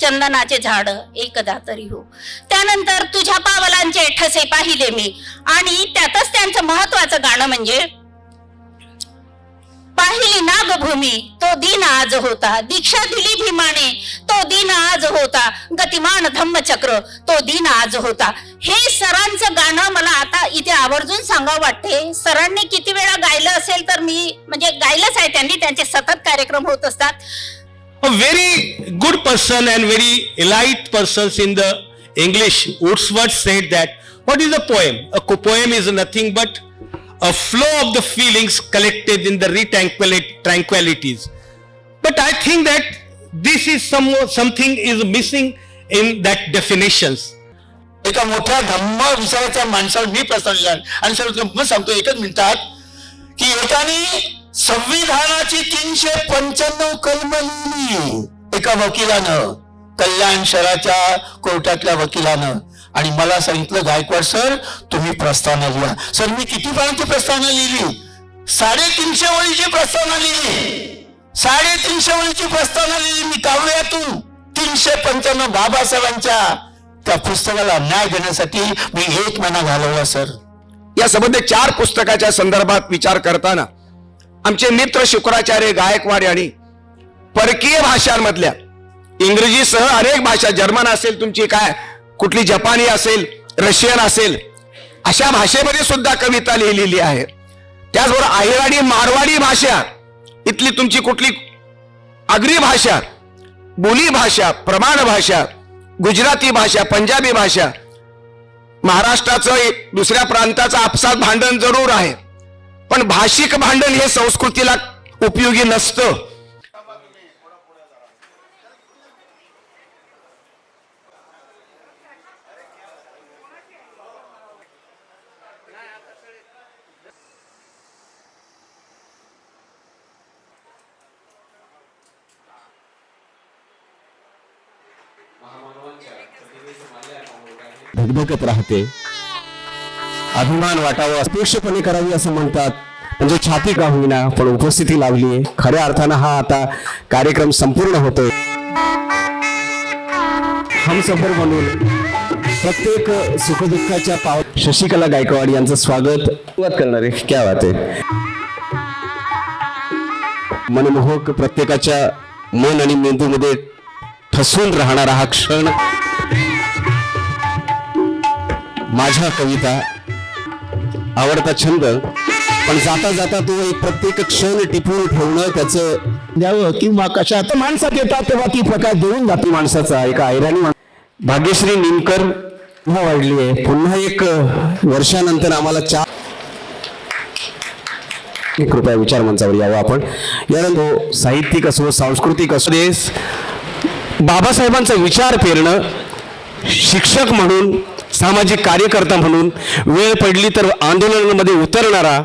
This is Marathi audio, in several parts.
चंदनाचे झाड एकदा तरी हो. त्यानंतर तुझ्या पावलांचे ठसे पाहिले मी, आणि त्यातच त्यांचं महत्वाचं गाणं म्हणजे पाहिली नागभूमी तो दिन आज होता, दीक्षा दिली भीमाने तो दिन आज होता, गतिमान धम्मचक्र तो दिन आज होता. हे सरांचं गाणं मला आता इथे आवर्जून सांगावं वाटते. सरांनी किती वेळा गायलं असेल तर मी म्हणजे गायलंच आहे त्यांनी, त्यांचे सतत कार्यक्रम होत असतात. A very good person and very elite persons in the English, Wordsworth said that what is a poem? A poem is nothing but a flow of the feelings collected in the tranquilities. But I think that this is something is missing in that definitions. एका मोठ्या धम्म विचाराच्या माणसाला मी प्रस्ताव आणि सर सांगतो एकच मिनिटात की एकाने संविधानाची 395 कलम लिहिली एका वकिलानं, कल्याण शहराच्या कोर्टातल्या वकिलानं, आणि मला सांगितलं गायकवाड सर तुम्ही प्रस्तावना लिहा. सर मी किती पानांची प्रस्तावना लिहिली? 350 वळीची प्रस्तावना लिहिली. 350 वळीची प्रस्तावना लिहिली मी काव्यातून. 395 बाबासाहेबांच्या त्या पुस्तकाला न्याय देण्यासाठी मी 1 महिना घालवला सर. या संबंधी 4 पुस्तकाच्या संदर्भात विचार करताना आमचे मित्र शुक्राचार्य गायकवाड यांनी परकीय भाषांमधल्या इंग्रजीसह अनेक भाषा, जर्मन असेल, तुमची काय कुठली जपानी असेल, रशियन असेल, अशा भाषेमध्ये सुद्धा कविता लिहिलेली आहे. त्याचबरोबर अहिराणी मारवाडी भाषा, इथली तुमची कुठली आगरी भाषा, बोली भाषा, प्रमाण भाषा, गुजराती भाषा, पंजाबी भाषा, महाराष्ट्राचं दुसऱ्या प्रांताचं आपसात भांडण जरूर आहे, पण भाषिक भांडण हे संस्कृतीला उपयोगी नसतं. धगधगत राहते, अभिमान वाटावा, अपेक्षपणे करावी असं म्हणतात. म्हणजे छाती का होईना पण उपस्थिती लावली. खऱ्या अर्थानं हा आता कार्यक्रम संपूर्ण होतोय. हमसफर म्हणून प्रत्येक सुखदुःखाच्या शशिकला गायकवाड यांचं स्वागत करणारे क्या बात आहे. मनमोहक, प्रत्येकाच्या मन आणि मेंदूमध्ये ठसून राहणारा हा क्षण. माझ्या कविता आवडता छंद, पण जाता जाता तो एक प्रत्येक क्षण टिपून ठेवणं, त्याचं द्यावं किंवा कशात माणसात येतात तेव्हा ती प्रकार देऊन जाते माणसाचा. एका ऐराणी भाग्यश्री निमकर वाढली आहे. पुन्हा एक वर्षानंतर आम्हाला 4 कृपया विचार मंचावर यावं आपण. यानंतर साहित्यिक असो, सांस्कृतिक असो, देश बाबासाहेबांचा विचार पेरणं, शिक्षक म्हणून, सामाजिक कार्यकर्ता म्हणून वेळ पडली तर आंदोलनामध्ये उतरणारा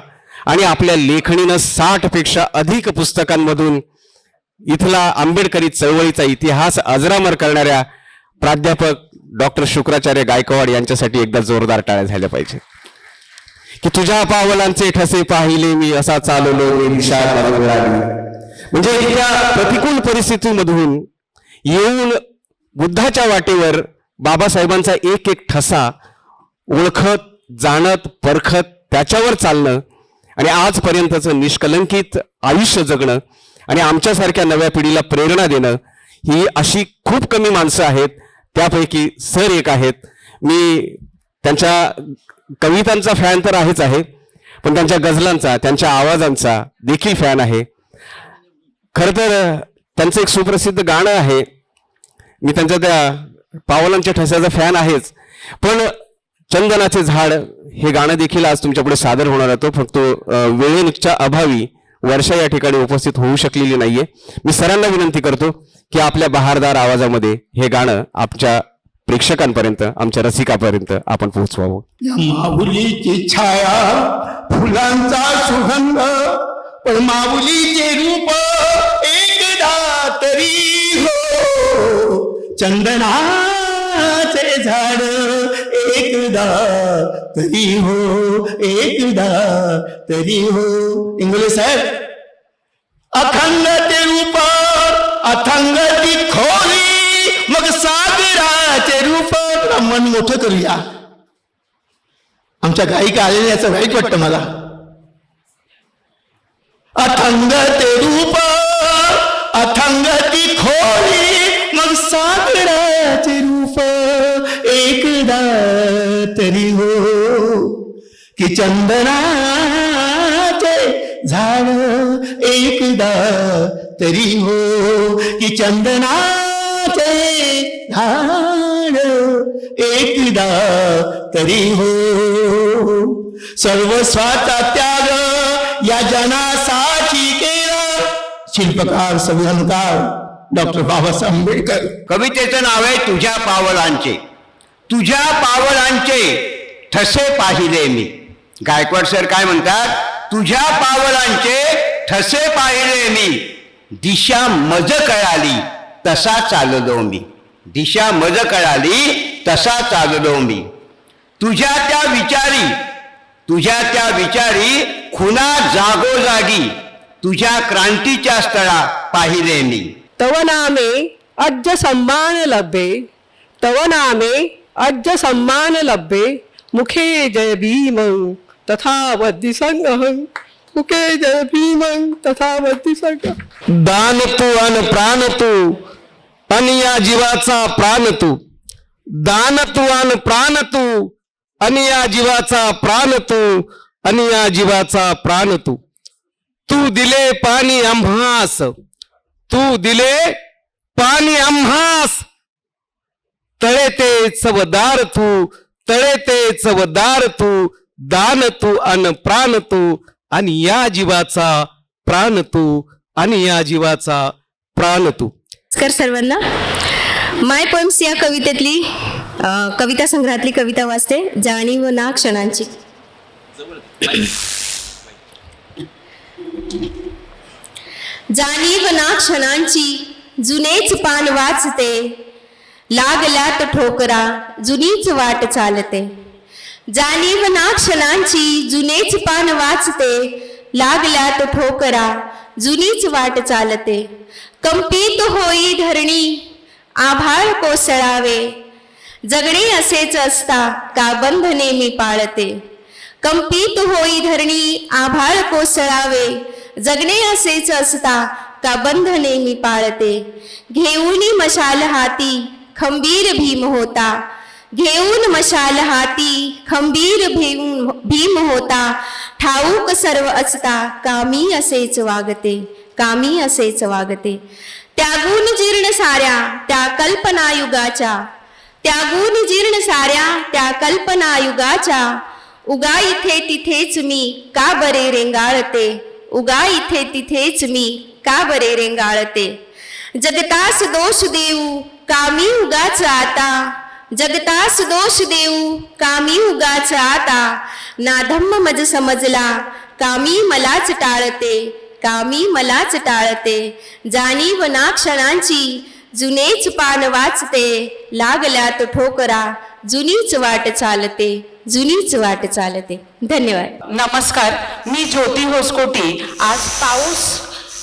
आणि आपल्या लेखणीनं 60 पेक्षा अधिक पुस्तकांमधून इथला आंबेडकरी चळवळीचा इतिहास अजरामर करणाऱ्या प्राध्यापक डॉक्टर शुक्राचार्य गायकवाड यांच्यासाठी एकदा जोरदार टाळ्या झाल्या पाहिजे. की तुझ्या पावलांचे ठसे पाहिले मी, असा चाललो म्हणजे इतक्या प्रतिकूल परिस्थितीमधून येऊन बुद्धाच्या वाटेवर बाबासाहेबांचा एक एक ठसा ओळखत, जाणत, परखत त्याच्यावर चालणं आणि आजपर्यंतचं निष्कलंकित आयुष्य जगणं आणि आमच्यासारख्या नव्या पिढीला प्रेरणा देणं, ही अशी खूप कमी माणसं आहेत. त्यापैकी सर एक आहेत. मी त्यांच्या कवितांचा फॅन तर आहेच आहे, पण त्यांच्या गझलांचा, त्यांच्या आवाजांचा देखील फॅन आहे. खरं तर त्यांचं एक सुप्रसिद्ध गाणं आहे. मी त्यांच्या त्या पावलांच्या ठस्याचा फॅन आहेच, पण चंदनाचे झाड हे गाणं देखील आज तुमच्यापुढे सादर होणार होतं. फक्त वेळेच्या अभावी वर्षा या ठिकाणी उपस्थित होऊ शकलेली नाहीये. मी सरांना विनंती करतो की आपल्या बहारदार आवाजामध्ये हे गाणं आमच्या प्रेक्षकांपर्यंत, आमच्या रसिकापर्यंत आपण पोहोचवावं. माऊलीची छाया, फुलांचा सुगंध, पण माऊलीचे रूप एकदा तरी हो, चंदनाचे झाड एकदा तरी हो, एकदा तरी हो. इंगोले साहेब, अखंड ते रूप, अथंग ती खोली, मग सागराचे रूप. मन मोठं करूया. आमच्या गायिका आलेल्या याचं वाईट वाटतं मला. अथंग ते रूप अथंग ती खोली मग सागराचे रूप एकदा तरी हो की चंदनाचे झाड एकदा तरी हो की चंदनाचे झाड एकदा तरी हो. सर्वस्वाचा त्याग या जनासाठी केला शिल्पकार संविधानकार डॉक्टर बाबासाहेब आंबेडकर. कवितेचं नाव आहे तुझ्या पावलांचे. तुझ्या पावलांचे ठसे पाहिले मी. गायकवाड सर काय म्हणतात? तुझ्या पावलांचे ठसे पाहिले मी, दिशा मज कळाली तसा चाललो मी. दिशा मज कळाली तसा चाललो मी. तुझ्या त्या विचारी खुना जागोजागी तुझ्या क्रांतीच्या स्थळा पाहिले मी. तव नामे अद्य सम्मान लभे, तव नामे अद्य सम्मान लभे, मुखे जय भीमं तथा वद्दी संगहं, मुखे जय भीमं तथा वद्दी संगहं. दान तू अन प्राण तू आणि या जीवाचा प्राण तू. दान तू अन प्राण तू आणि या जीवाचा प्राण तू आणि या जीवाचा प्राण तू. तू दिले पाणी आम्हास, तू दिले पाणी आम्हास, तळे ते चवदार तू, तळे ते चवदार तू. दान तू अन प्राण तू आणि या जीवाचा प्राण तू आणि या जीवाचा प्राण तू. नमस्कार सर्वांना. माय पोएम्स या कवितेतली कविता संग्रहातली कविता वाचते. जाणीव ना क्षणांची. जाणीव ना क्षणांची जुनेच पान वाचते, लागल्यात ठोकरा जुनीच वाट चालते. जाणीव ना क्षणांची जुनेच पान वाचते, लागल्यात ठोकरा जुनीच वाट चालते. कंपित होई धरणी आभाळ कोसळावे, जगणे असेच असता का बंधने मी पाळते. कंपित होई धरणी आभाळ कोसळावे, जगणे असेच असता का बंधने मी पाळते. घेऊन मशाल हाती खंबीर भीम होता, घेऊन मशाल हाती खंबीर भीम होता. ठाऊक सर्व असता का मी असेच वागते, का मी असेच वागते. त्यागून जीर्ण साऱ्या त्या कल्पनायुगाच्या, त्यागून जीर्ण साऱ्या त्या कल्पनायुगाच्या. उगा इथे तिथेच मी का बरे रेंगाळते, उगा इथे तिथेच मी का बरे रेंगाळते. जगतास दोष देऊ का मी उगाच आता, जगतास दोष देऊ का मी उगाच आता. ना धम्म मज समजला का मी मलाच टाळते, का मी मलाच टाळते. जाणीव ना क्षणांची जुनेच पान वाचते, लागल्यात ठोकरा जुनीच वाट चालते, जुनीच वाट चालते. धन्यवाद. नमस्कार, मी ज्योती होसकोटी. आज पाऊस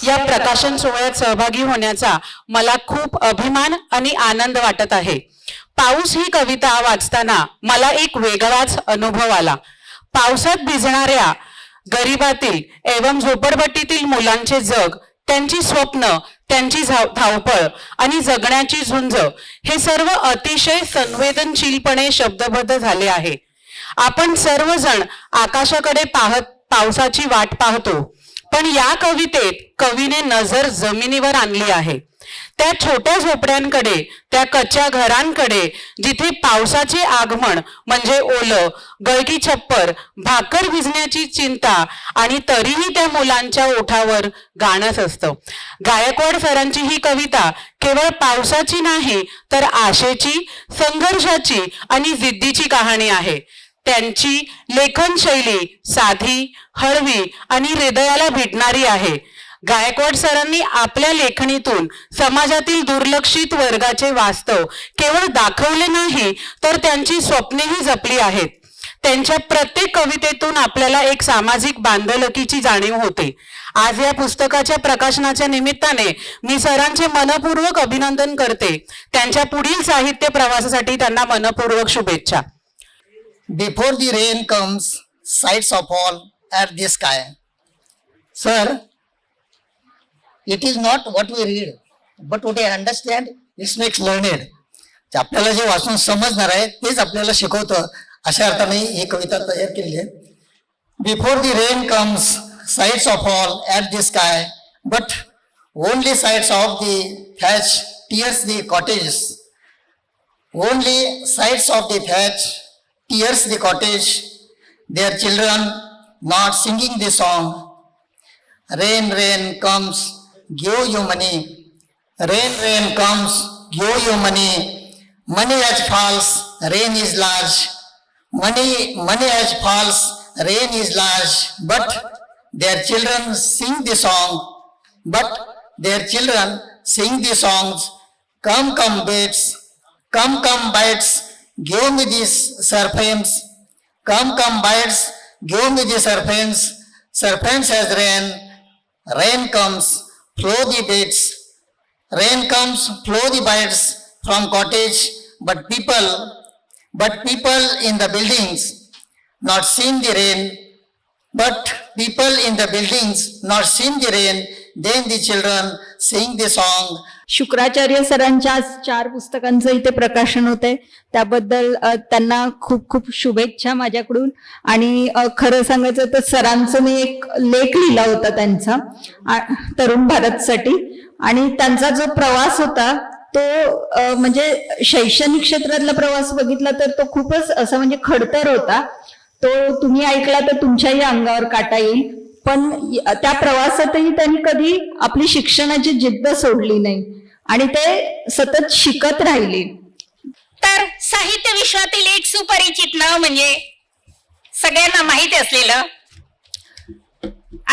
या प्रकाशन सोहळ्यात सहभागी होण्याचा मला खूप अभिमान आणि आनंद वाटत आहे. पाऊस ही कविता वाचताना मला एक वेगळाच अनुभव आला. पावसात भिजणाऱ्या गरिबातील एवं झोपडपट्टीतील मुलांचे जग, त्यांची स्वप्न, त्यांची धावपळ आणि जगण्याची झुंज हे सर्व अतिशय संवेदनशीलपणे शब्दबद्ध झाले आहे. आपण सर्वजण आकाशाकडे पाहत पावसाची वाट पाहतो, पण या कवितेत कवीने नजर जमिनीवर आणली आहे. त्या छोट्या झोपड्यांकडे, त्या कच्च्या घरांकडे जिथे पावसाचे आगमन म्हणजे ओलं, गळती छप्पर, भाकर भिजण्याची चिंता आणि तरीही त्या मुलांच्या ओठावर गाणंच असतं. गायकवाड सरांची ही कविता केवळ पावसाची नाही तर आशेची, संघर्षाची आणि जिद्दीची कहाणी आहे. त्यांची लेखन शैली साधी, हळवी आणि हृदयाला भिडणारी आहे. गायकवाड सरांनी आपल्या लेखणीतून समाजातील दुर्लक्षित वर्गाचे वास्तव केवळ दाखवले नाही तर त्यांची स्वप्नेही जपली आहेत. त्यांच्या प्रत्येक कवितेतून आपल्याला एक सामाजिक बांधलकीची जाणीव होते. आज या पुस्तकाच्या प्रकाशनाच्या निमित्ताने मी सरांचे मनपूर्वक अभिनंदन करते. त्यांच्या पुढील साहित्य प्रवासासाठी त्यांना मनपूर्वक शुभेच्छा. Before the rain comes, sights of all at the sky. Sir, it is not what we read, but what I understand, this makes learned. आपल्याला जे वाचून समजणार आहे तेच आपल्याला शिकवतं, अशा अर्थाने ही कविता तयार केली आहे. Before the rain comes, sights of all at the sky, but only sights of the thatch tears the cottages. Only sights of the thatch tears the cottage, their children not singing the song. Rain, rain comes, give you money. Rain, rain comes, give you money. Money as falls, rain is large. Money as falls, rain is large. But their children sing the song. But their children sing the songs. Come, come, baits. Come, come, bites. Give me these serpents. Come, come, bites. Give me the serpents. Serpents as rain. Rain comes, flow the baits. Rain comes, flow the bites from cottage. But people in the buildings not seen the rain. But people in the buildings not seen the rain. Then the children sing the song. Shukracharya सरांच्या आज 4 पुस्तकांचं इथे प्रकाशन होते, त्याबद्दल त्यांना खूप खूप शुभेच्छा माझ्याकडून. आणि खरं सांगायचं तर सरांचं मी एक लेख लिहिला होता त्यांचा तरुण भारतसाठी, आणि त्यांचा जो प्रवास होता तो म्हणजे शैक्षणिक क्षेत्रातला प्रवास बघितला तर तो खूपच असा म्हणजे खडतर होता. तो तुम्ही ऐकला तर तुमच्याही अंगावर काटा येईल. पण त्या प्रवासातही त्यांनी कधी आपली शिक्षणाची जिद्द सोडली नाही आणि ते सतत शिकत राहिले. तर साहित्य विश्वातील एक सुपरिचित नाव म्हणजे सगळ्यांना माहिती असलेलं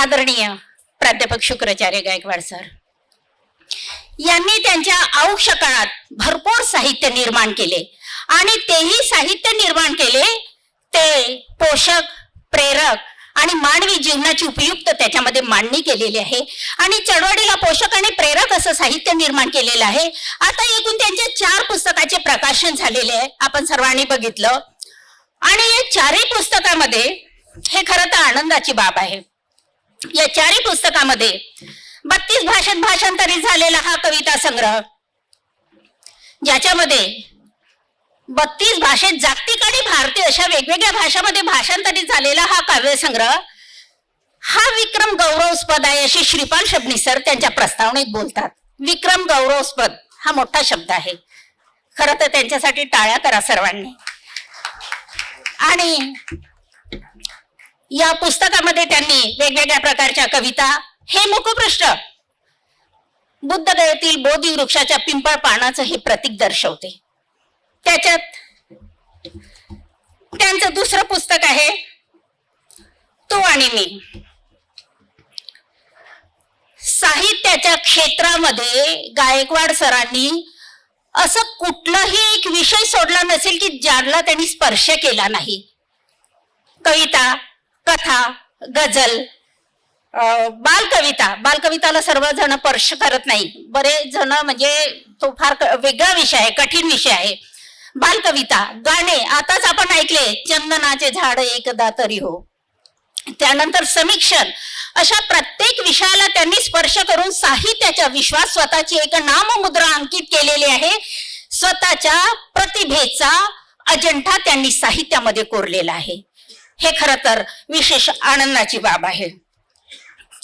आदरणीय प्राध्यापक शुक्राचार्य गायकवाड सर यांनी त्यांच्या आयुष्य काळात भरपूर साहित्य निर्माण केले, आणि तेही साहित्य निर्माण केले ते पोषक, प्रेरक आणि मानवी जीवनाची उपयुक्त त्याच्यामध्ये मांडणी केलेली आहे, आणि चळवळीला पोषक आणि प्रेरक असं साहित्य निर्माण केलेलं आहे. आता एकूण त्यांच्या 4 पुस्तकाचे प्रकाशन झालेले आहे, आपण सर्वांनी बघितलं. आणि या 4ही पुस्तकामध्ये हे खरं तर आनंदाची बाब आहे. या 4ही पुस्तकामध्ये 32 भाषेत भाषांतरित झालेला हा कविता संग्रह, ज्याच्यामध्ये 32 भाषेत जागतिक आणि भारतीय अशा वेगवेगळ्या भाषांमध्ये भाषांतरित झालेला हा काव्यसंग्रह हा विक्रम गौरवस्पद आहे असे श्रीपाल शबनीस सर त्यांच्या प्रस्तावनेत बोलतात. विक्रम गौरवस्पद हा मोठा शब्द आहे, खरं तर त्यांच्यासाठी टाळ्या करा सर्वांनी. आणि या पुस्तकामध्ये त्यांनी वेगवेगळ्या प्रकारच्या कविता, हे मुखपृष्ठ बुद्धगयेतील बोधी वृक्षाच्या पिंपळ पानाचं हे प्रतीक दर्शवते. त्याच्यात त्यांचं दुसरं पुस्तक आहे तू आणि मी. साहित्याच्या क्षेत्रामध्ये गायकवाड सरांनी असं कुठलाही एक विषय सोडला नसेल की ज्याला त्यांनी स्पर्श केला नाही. कविता, कथा, गझल, बालकविताला सर्वजण स्पर्श करत नाही, बरेच जण म्हणजे तो फार वेगळा विषय आहे, कठीण विषय आहे. बालकविता, गाणे आताच आपण ऐकले, चंदनाचे झाड एकदा तरी हो. त्यानंतर समीक्षण, अशा प्रत्येक विषयाला त्यांनी स्पर्श करून साहित्याच्या विश्वात स्वतःची एक नाममुद्रा अंकित केलेली आहे. स्वतःच्या प्रतिभेचा अजंठा त्यांनी साहित्यामध्ये कोरलेला आहे. हे खरं तर विशेष आनंदाची बाब आहे.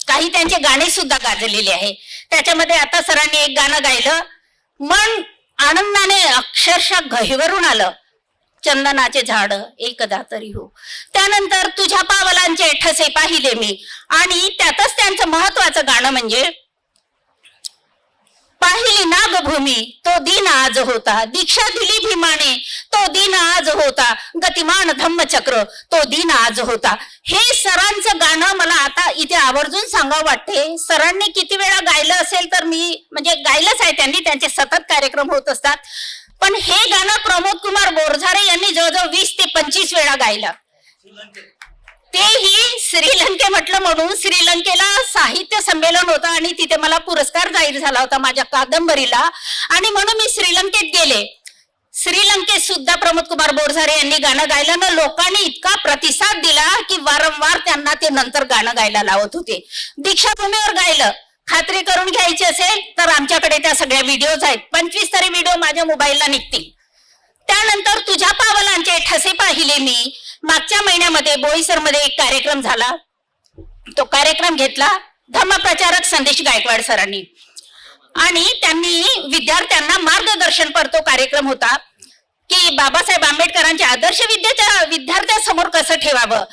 काही त्यांचे गाणे सुद्धा गाजलेले आहे. त्याच्यामध्ये आता सरांनी एक गाणं गायलं, मन आनंदाने अक्षरशः गहिवरून आलं, चंदनाचे झाड एकदा तरी हो. त्यानंतर तुझ्या पावलांचे ठसे पाहिले मी, आणि त्यातच त्यांचं महत्वाचं गाणं म्हणजे पाहिली नागभूमी तो दिन आज होता, दीक्षा दिली भीमाने तो दिन आज होता, गतिमान धम्मचक्र तो दिन आज होता. हे सरांचं गाणं मला आता इथे आवर्जून सांगावं वाटते. सरांनी किती वेळा गायलं असेल तर मी म्हणजे गायलंच आहे, त्यांनी त्यांचे सतत कार्यक्रम होत असतात. पण हे गाणं प्रमोद कुमार बोरझारे यांनी जवळजवळ 20 ते 25 वेळा गायलं. तेही श्रीलंके म्हटलं म्हणून श्रीलंकेला साहित्य संमेलन होतं आणि तिथे मला पुरस्कार जाहीर झाला होता माझ्या कादंबरीला, आणि म्हणून मी श्रीलंकेत गेले. श्रीलंकेत सुद्धा प्रमोद कुमार बोरझारे यांनी गाणं गायलं ना, लोकांनी इतका प्रतिसाद दिला की वारंवार त्यांना ते नंतर गाणं गायला लावत होते. दीक्षाभूमीवर गायलं. खात्री करून घ्यायची असेल तर आमच्याकडे त्या सगळ्या व्हिडिओज आहेत. 25 तरी व्हिडिओ माझ्या मोबाईलला निघतील. त्यानंतर तुझ्या पावलांचे ठसे पाहिले मी. मागच्या महिन्यामध्ये बोईसरमध्ये एक कार्यक्रम झाला. तो कार्यक्रम घेतला धम्मप्रचारक संदेश गायकवाड सरांनी, आणि त्यांनी विद्यार्थ्यांना मार्गदर्शनपर तो कार्यक्रम होता की बाबासाहेब आंबेडकरांचे आदर्श विद्यार्थ्यांसमोर कसं ठेवावं.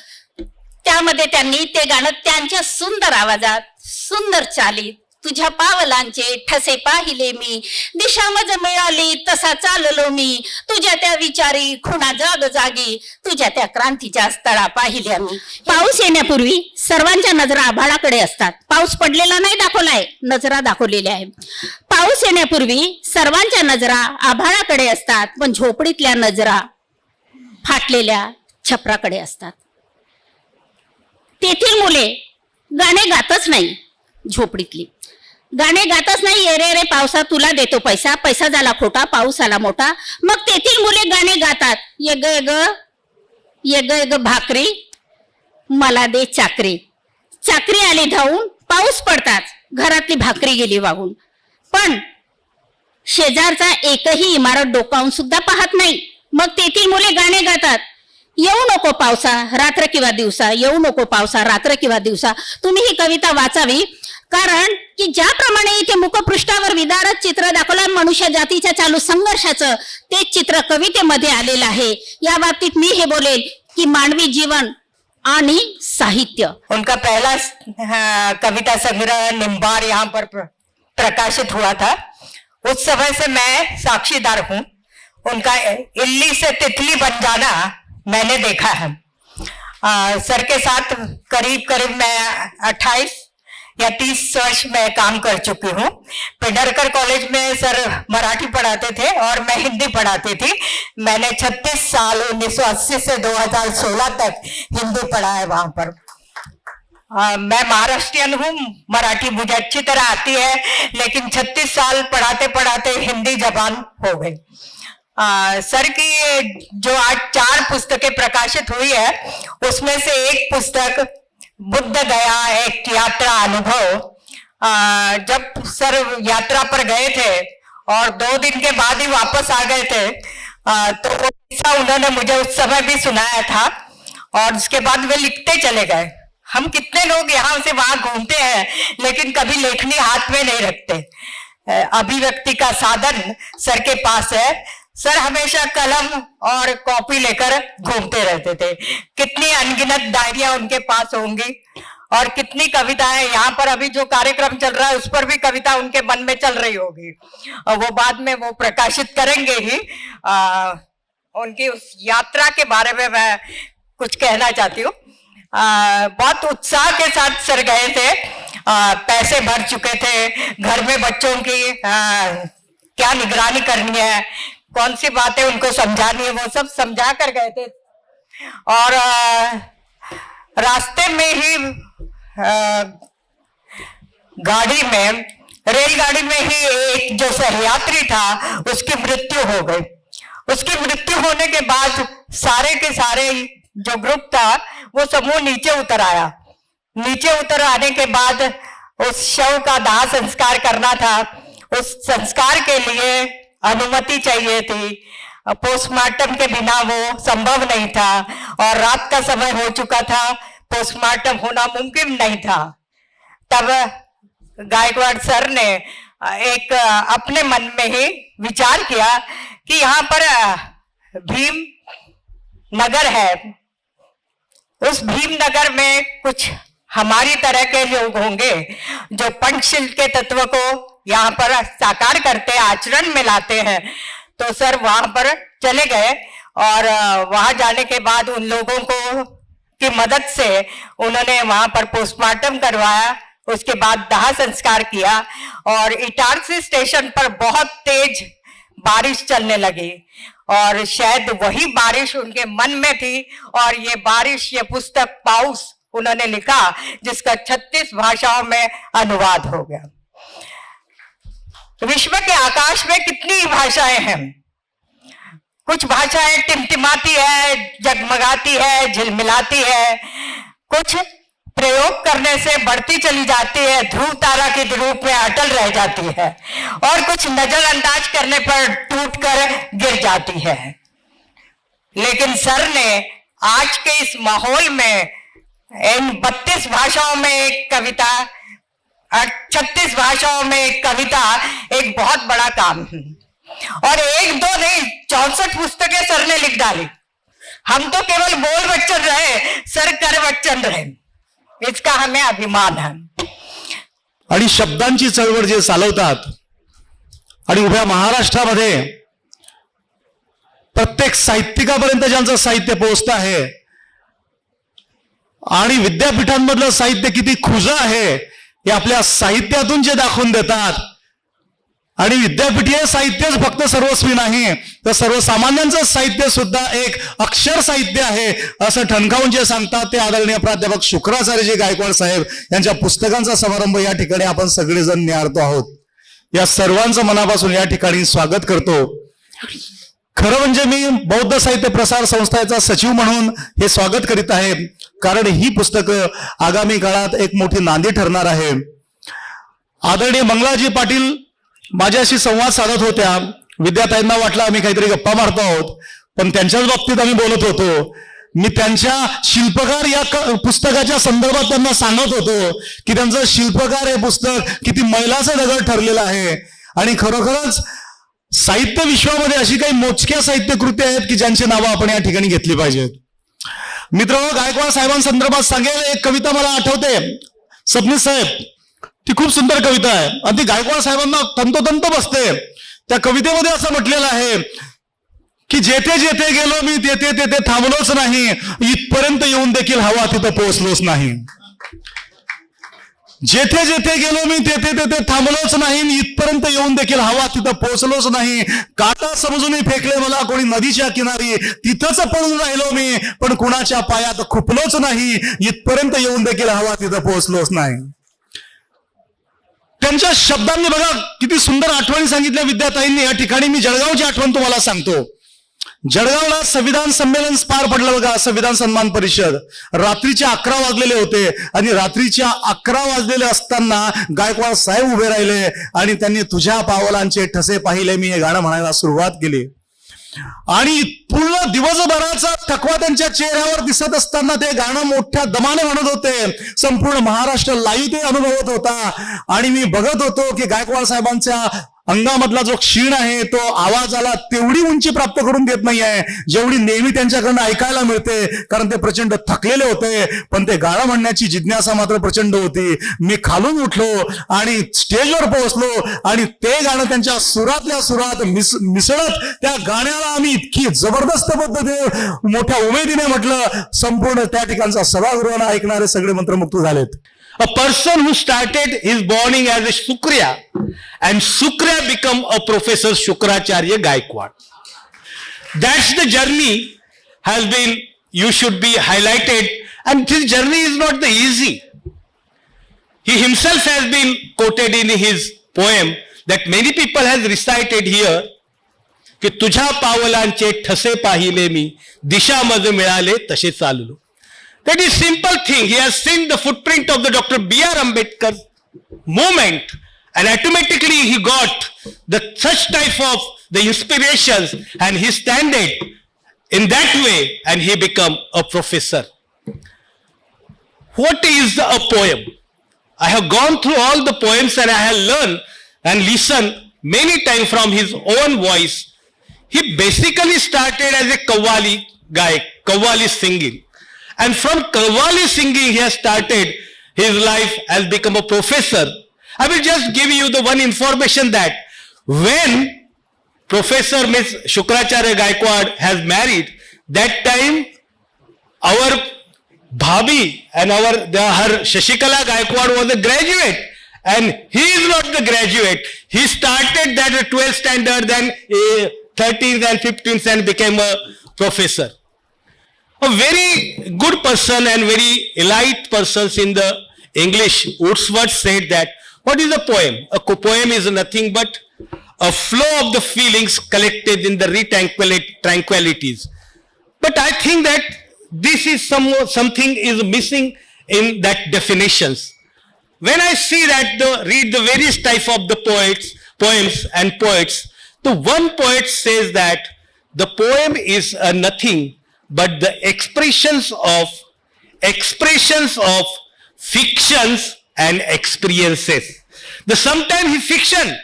त्यामध्ये त्यांनी ते गाणं त्यांच्या सुंदर आवाजात, सुंदर चालीत, तुझ्या पावलांचे ठसे पाहिले मी, दिशा मज मिळाली तसा चाललो मी, तुझ्या त्या विचारी खुणा जाग जागी, तुझ्या त्या क्रांतीच्या स्थळा पाहिल्या मी. पाऊस येण्यापूर्वी सर्वांच्या नजरा आभाळाकडे असतात. पाऊस पडलेला नाही दाखवलाय, नजरा दाखवलेल्या आहे. पाऊस येण्यापूर्वी सर्वांच्या नजरा आभाळाकडे असतात, पण झोपडीतल्या नजरा फाटलेल्या छपराकडे असतात. तेथील मुले गाणे गातच नाही. झोपडीतली गाणे गातच नाही. ये रे रे पावसा तुला देतो पैसा, पैसा झाला खोटा, पाऊस आला मोठा. मग तेथील मुले गाणे गातात. ये ग ये ग ये ग ये ग भाकरी मला दे चाकरी. चाकरी आली धावून, पाऊस पडताच घरातली भाकरी गेली वाहून. पण शेजारचा एकही इमारत डोकावून सुद्धा पाहत नाही. मग तेथील मुले गाणे गातात. येऊ नको पावसा रात्र किंवा दिवसा, येऊ नको पावसा रात्र किंवा दिवसा. तुम्ही ही कविता वाचावी, कारण की ज्याप्रमाणे इथे मुखपृष्ठावर विदारक चित्र दाखवलं मनुष्य जातीच्या चालू संघर्षाचं, ते चित्र कवितेमध्ये आलेलं आहे. या बाबतीत मी हे बोलेल की मानवी जीवन आणि साहित्य. उनका पहला कविता संग्रह निम्बार यहाँ पर प्रकाशित हुआ था. उस समय से मैं साक्षीदार हूँ. उनका इल्ली से तितली बन जाना मैंने देखा है. सर के साथ करीब करीब मैं 28 या 30 वर्ष में काम कर चुकी हूँ. पेडरकर कॉलेज में सर मराठी पढ़ाते थे और मैं हिंदी पढ़ाती थी. मैंने 36 साल 1980 से 2016 तक हिंदी पढ़ा है वहां पर. मैं महाराष्ट्रियन हूँ. मराठी मुझे अच्छी तरह आती है, लेकिन 36 साल पढ़ाते पढ़ाते हिंदी जबान हो गई. सर की जो आज 4 पुस्तकें प्रकाशित हुई है, उसमें से एक पुस्तक बुद्ध गया एक यात्रा अनुभव. जब सर यात्रा पर गए थे और 2 दिन के बाद ही वापस आ गए थे, तो वो किस्सा उन्होंने मुझे उस समय भी सुनाया था और उसके बाद वे लिखते चले गए. हम कितने लोग यहाँ से वहां घूमते हैं, लेकिन कभी लेखनी हाथ में नहीं रखते. अभिव्यक्ति का साधन सर के पास है. सर हमेशा कलम और कॉपी लेकर घूमते रहते थे. कितनी अनगिनत डायरियां उनके पास होंगी और कितनी कविताएं. यहाँ पर अभी जो कार्यक्रम चल रहा है उस पर भी कविता उनके मन में चल रही होगी, और वो बाद में वो प्रकाशित करेंगे ही. उनकी उस यात्रा के बारे में मैं कुछ कहना चाहती हूँ. बहुत उत्साह के साथ सर गए थे. पैसे भर चुके थे. घर में बच्चों की क्या निगरानी करनी है, कौन सी बातें उनको समझानी है, वो सब समझा कर गए थे. और रास्ते में ही गाड़ी में, रेलगाड़ी में ही एक जो सहयात्री था उसकी मृत्यु हो गई. उसकी मृत्यु होने के बाद सारे के सारे जो ग्रुप था वो समूह नीचे उतर आया. नीचे उतर आने के बाद उस शव का दाह संस्कार करना था. उस संस्कार के लिए अनुमति चाहिए थी. पोस्टमार्टम के बिना वो संभव नहीं था और रात का समय हो चुका था. पोस्टमार्टम होना मुमकिन नहीं था. तब गायकवाड़ सर ने एक अपने मन में ही विचार किया कि यहाँ पर भीम नगर है. उस भीम नगर में कुछ हमारी तरह के लोग होंगे जो पंचशील के तत्व को यहाँ पर साकार करते, आचरण में लाते हैं. तो सर वहां पर चले गए और वहां जाने के बाद उन लोगों को की मदद से उन्होंने वहां पर पोस्टमार्टम करवाया. उसके बाद दाह संस्कार किया और इटारसी स्टेशन पर बहुत तेज बारिश चलने लगी और शायद वही बारिश उनके मन में थी और ये बारिश, ये पुस्तक पाउस उन्होंने लिखा जिसका 36 भाषाओं में अनुवाद हो गया। विश्व के आकाश में कितनी भाषाएं हैं। कुछ भाषाएं टिमटिमाती है, जगमगाती है, झिलमिलाती है, कुछ प्रयोग करने से बढ़ती चली जाती है, ध्रुव तारा के रूप में अटल रह जाती है और कुछ नजरअंदाज करने पर टूटकर गिर जाती है। लेकिन सर ने आज के इस माहौल में इन 32 भाषाओं में एक कविता, 36 भाषाओं में एक कविता एक बहुत बड़ा काम है और एक दो नहीं 64 पुस्तकें सर ने लिख डाली। हम तो केवल बोल बच्चन रहे, सर कर बच्चन रहे, इसका हमें अभिमान है। आणि शब्दांची चळवळ जे चालवतात आणि उभ्या महाराष्ट्रामध्ये प्रत्येक साहित्यिकापर्यंत ज्यांचं साहित्य पोहोचतं आहे आणि विद्यापीठांमधलं साहित्य किती खुलं आहे हे आपल्या साहित्यातून जे दाखवून देतात। आणि विद्यापीठीय साहित्यच फक्त सर्वस्वी नाही तर सर्वसामान्यांचं साहित्य सुद्धा एक अक्षर साहित्य आहे असं ठणकावून जे सांगतात ते आदरणीय प्राध्यापक शुक्राचार्यजी गायकवाड साहेब यांच्या पुस्तकांचा समारंभ या ठिकाणी आपण सगळेजण निहाळतो आहोत। या सर्वांचं मनापासून या ठिकाणी स्वागत करतो। खरं म्हणजे मी बौद्ध साहित्य प्रसार संस्थेचा सचिव म्हणून हे स्वागत करीत आहे, कारण ही पुस्तकं आगामी काळात एक मोठी नांदी ठरणार आहे। आदरणीय मंगलाजी पाटील माझ्याशी संवाद साधत होत्या। विद्यार्थ्यांना वाटलं आम्ही काहीतरी गप्पा मारतो आहोत, पण त्यांच्याच बाबतीत आम्ही बोलत होतो। मी त्यांच्या शिल्पकार या पुस्तकाच्या संदर्भात त्यांना सांगत होतो की त्यांचं शिल्पकार हे पुस्तक किती मैलाचं दगड ठरलेलं आहे आणि खरोखरच साहित्य विश्वामध्ये अशी काही मोजक्या साहित्य कृती आहेत की ज्यांची नावं आपण या ठिकाणी घेतली पाहिजेत। मित्रांनो, गायकवाड साहेबांसंदर्भात सांगेल एक कविता मला आठवते, सबनीस साहेब, ती खूप सुंदर कविता आहे आणि ती गायकवाड साहेबांना तंतोतंत बसते। त्या कवितेमध्ये असं म्हटलेलं आहे की जेथे जेथे गेलो मी तेथे तेथे थांबलोच नाही, इथपर्यंत येऊन देखील हवा तिथं पोहोचलोच नाही। जेथे जेथे गेलो मी तेथे तेथे थांबलोच नाही, इथपर्यंत येऊन देखील हवा तिथं पोहोचलोच नाही। काटा समजून फेकले मला कोणी नदीच्या किनारी, तिथंच पडून राहिलो मी पण कुणाच्या पायात खुपलोच नाही, इथपर्यंत येऊन देखील हवा तिथं पोहोचलोच नाही। त्यांच्या शब्दांनी बघा किती सुंदर आठवणी सांगितल्या विद्याताईंनी। या ठिकाणी मी जळगावची आठवण तुम्हाला सांगतो। जळगावला संविधान संमेलन पार पडलं बघा, संविधान सन्मान परिषद। रात्रीच्या 11 वाजलेले होते आणि रात्रीच्या 11 वाजलेले असताना गायकवाड साहेब उभे राहिले आणि त्यांनी तुझ्या पावलांचे ठसे पाहिले मी हे गाणं म्हणायला सुरुवात केली आणि पूर्ण दिवसभराचा थकवा त्यांच्या चेहऱ्यावर दिसत असताना ते गाणं मोठ्या दमाने म्हणत होते। संपूर्ण महाराष्ट्र लाईव्ह ते अनुभवत होता आणि मी बघत होतो की गायकवाड साहेबांच्या अंगामधला जो क्षीण आहे तो आवाजाला तेवढी उंची प्राप्त करून देत नाही आहे जेवढी नेहमी त्यांच्याकडनं ऐकायला मिळते, कारण ते प्रचंड थकलेले होते पण ते गाणं म्हणण्याची जिज्ञासा मात्र प्रचंड होती। मी खालून उठलो आणि स्टेजवर पोहोचलो आणि ते गाणं त्यांच्या सुरातल्या सुरात मिसळत त्या गाण्याला आम्ही इतकी जबरदस्त पद्धतीने मोठ्या उमेदीने म्हटलं, संपूर्ण त्या ठिकाणचा सभागृहानं ऐकणारे सगळे मंत्रमुग्ध झालेत। A person who started his morning as a Shukriya and Shukriya become a Professor Shukracharya Gaikwad. That's the journey has been, you should be highlighted, and this journey is not the easy. He himself has been quoted in his poem that many people has recited here की तुझ्या पावलांचे ठसे पाहिले मी, दिशा मज मिळाले तसे चाललो. That is simple thing. He has seen the footprint of the Dr. B.R. Ambedkar movement and automatically he got the such type of the inspirations and he standed in that way and he become a professor. What is a poem? I have gone through all the poems and I have learned and listened many times from his own voice. He basically started as a Qawwali guy, Qawwali singing. And from Qawwali singing, he has started his life, has become a professor. I will just give you the one information that when Professor Ms. Shukracharya Gaikwad has married, that time our Bhabi and her Shashikala Gaikwad was a graduate and he is not the graduate. He started that at 12th standard, then 13th and 15th and became a professor. A very good person and very elite persons in the English, Wordsworth said that, what is a poem? A poem is nothing but a flow of the feelings collected in the tranquilities. But I think that this is something is missing in that definitions. When I see that, read the various type of the poems and poets, the one poet says that the poem is nothing but the expressions of fictions and experiences. Sometimes he fiction,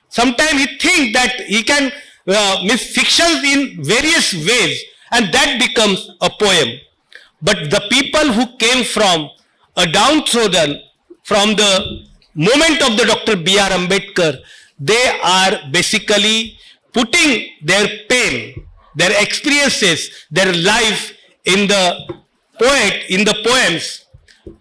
sometimes he think that he can miss fictions in various ways, and that becomes a poem. But the people who came from a downtrodden, from the moment of the Dr. B.R. Ambedkar, they are basically putting their pain, their experiences, their life in the poems.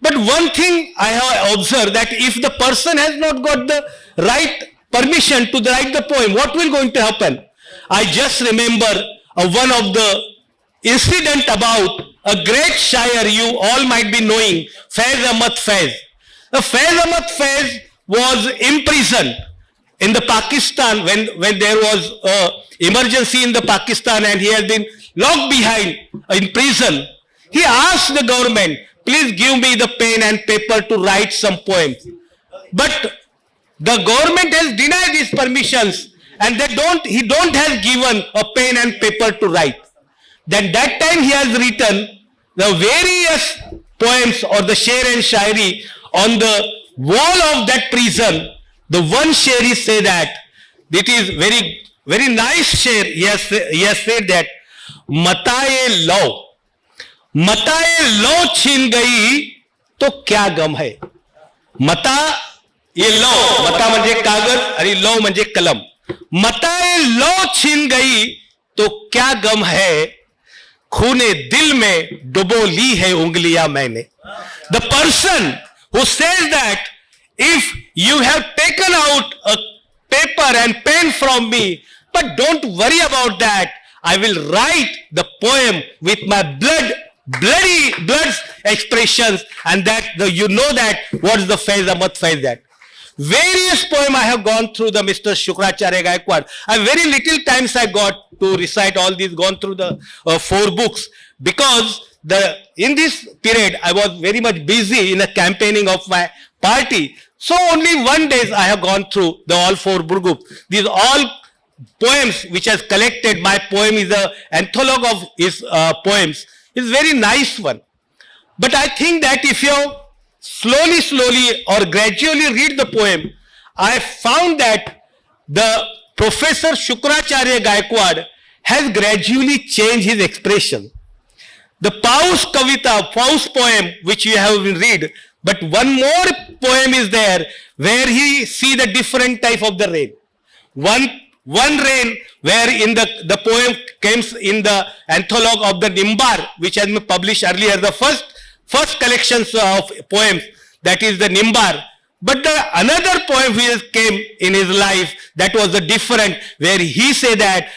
But one thing I have observed, that if the person has not got the right permission to write the poem, what will going to happen? I just remember one of the incident about a great shayer you all might be knowing, Faiz Ahmad Faiz. Faiz Ahmad Faiz was imprisoned in the Pakistan when there was an emergency in the Pakistan, and he has been locked behind in prison. He asked the government, please give me the pen and paper to write some poems. But the government has denied his permissions, and he don't have given a pen and paper to write. Then that time he has written the various poems or the sher and shairi on the wall of that prison. The one shairi say that, it is very, very nice sher. He has said that, mataye low छीन गई तो क्या गम है. मता ये लो, मता म्हणजे कागज आणि लो म्हणजे कलम. मताए लो छीन गई तो क्या गम है, खूने दिल में डुबो ली है उंगलियां मैंने. The person who says that if you have taken out a paper and pen from me, but don't worry about that, I will write the poem with my blood's expressions, and that you know that what is the Faiz Ahmad Faiz that. Various poem I have gone through the Mr. Shukracharya Gaikwad. Very little times I got to recite all these, gone through the 4 books, because in this period I was very much busy in the campaigning of my party. So only one day I have gone through the all 4 books. These all poems which has collected. My poem is an anthology of his poems. It's very nice one. But I think that if you slowly or gradually read the poem, I found that the Professor Shukracharya Gaikwad has gradually changed his expression. The Paus Kavita, Paus poem which you have read, but one more poem is there where he see the different type of the rain. One rain where in the poem comes in the anthology of the Nimbar, which has been published earlier, the first collections of poems, that is the Nimbar. But another poem which came in his life, that was the different, where he said that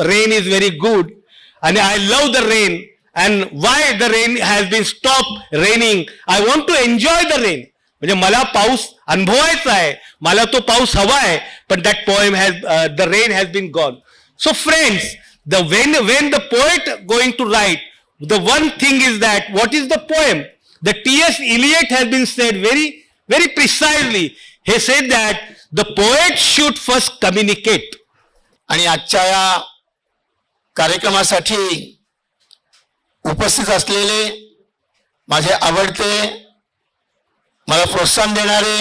rain is very good, and I love the rain, and why the rain has been stopped raining, I want to enjoy the rain. म्हणजे मला पाऊस अनुभवायचा आहे, मला तो पाऊस हवा आहे, पण that poem has the rain has been gone. So friends, when the poet going to write, the one thing is that what is the poem? The T.S. Eliot has been said very, very precisely. He said that the poet should first communicate. आणि आजच्या या कार्यक्रमासाठी उपस्थित असलेले माझे आवडते, मला प्रोत्साहन देणारे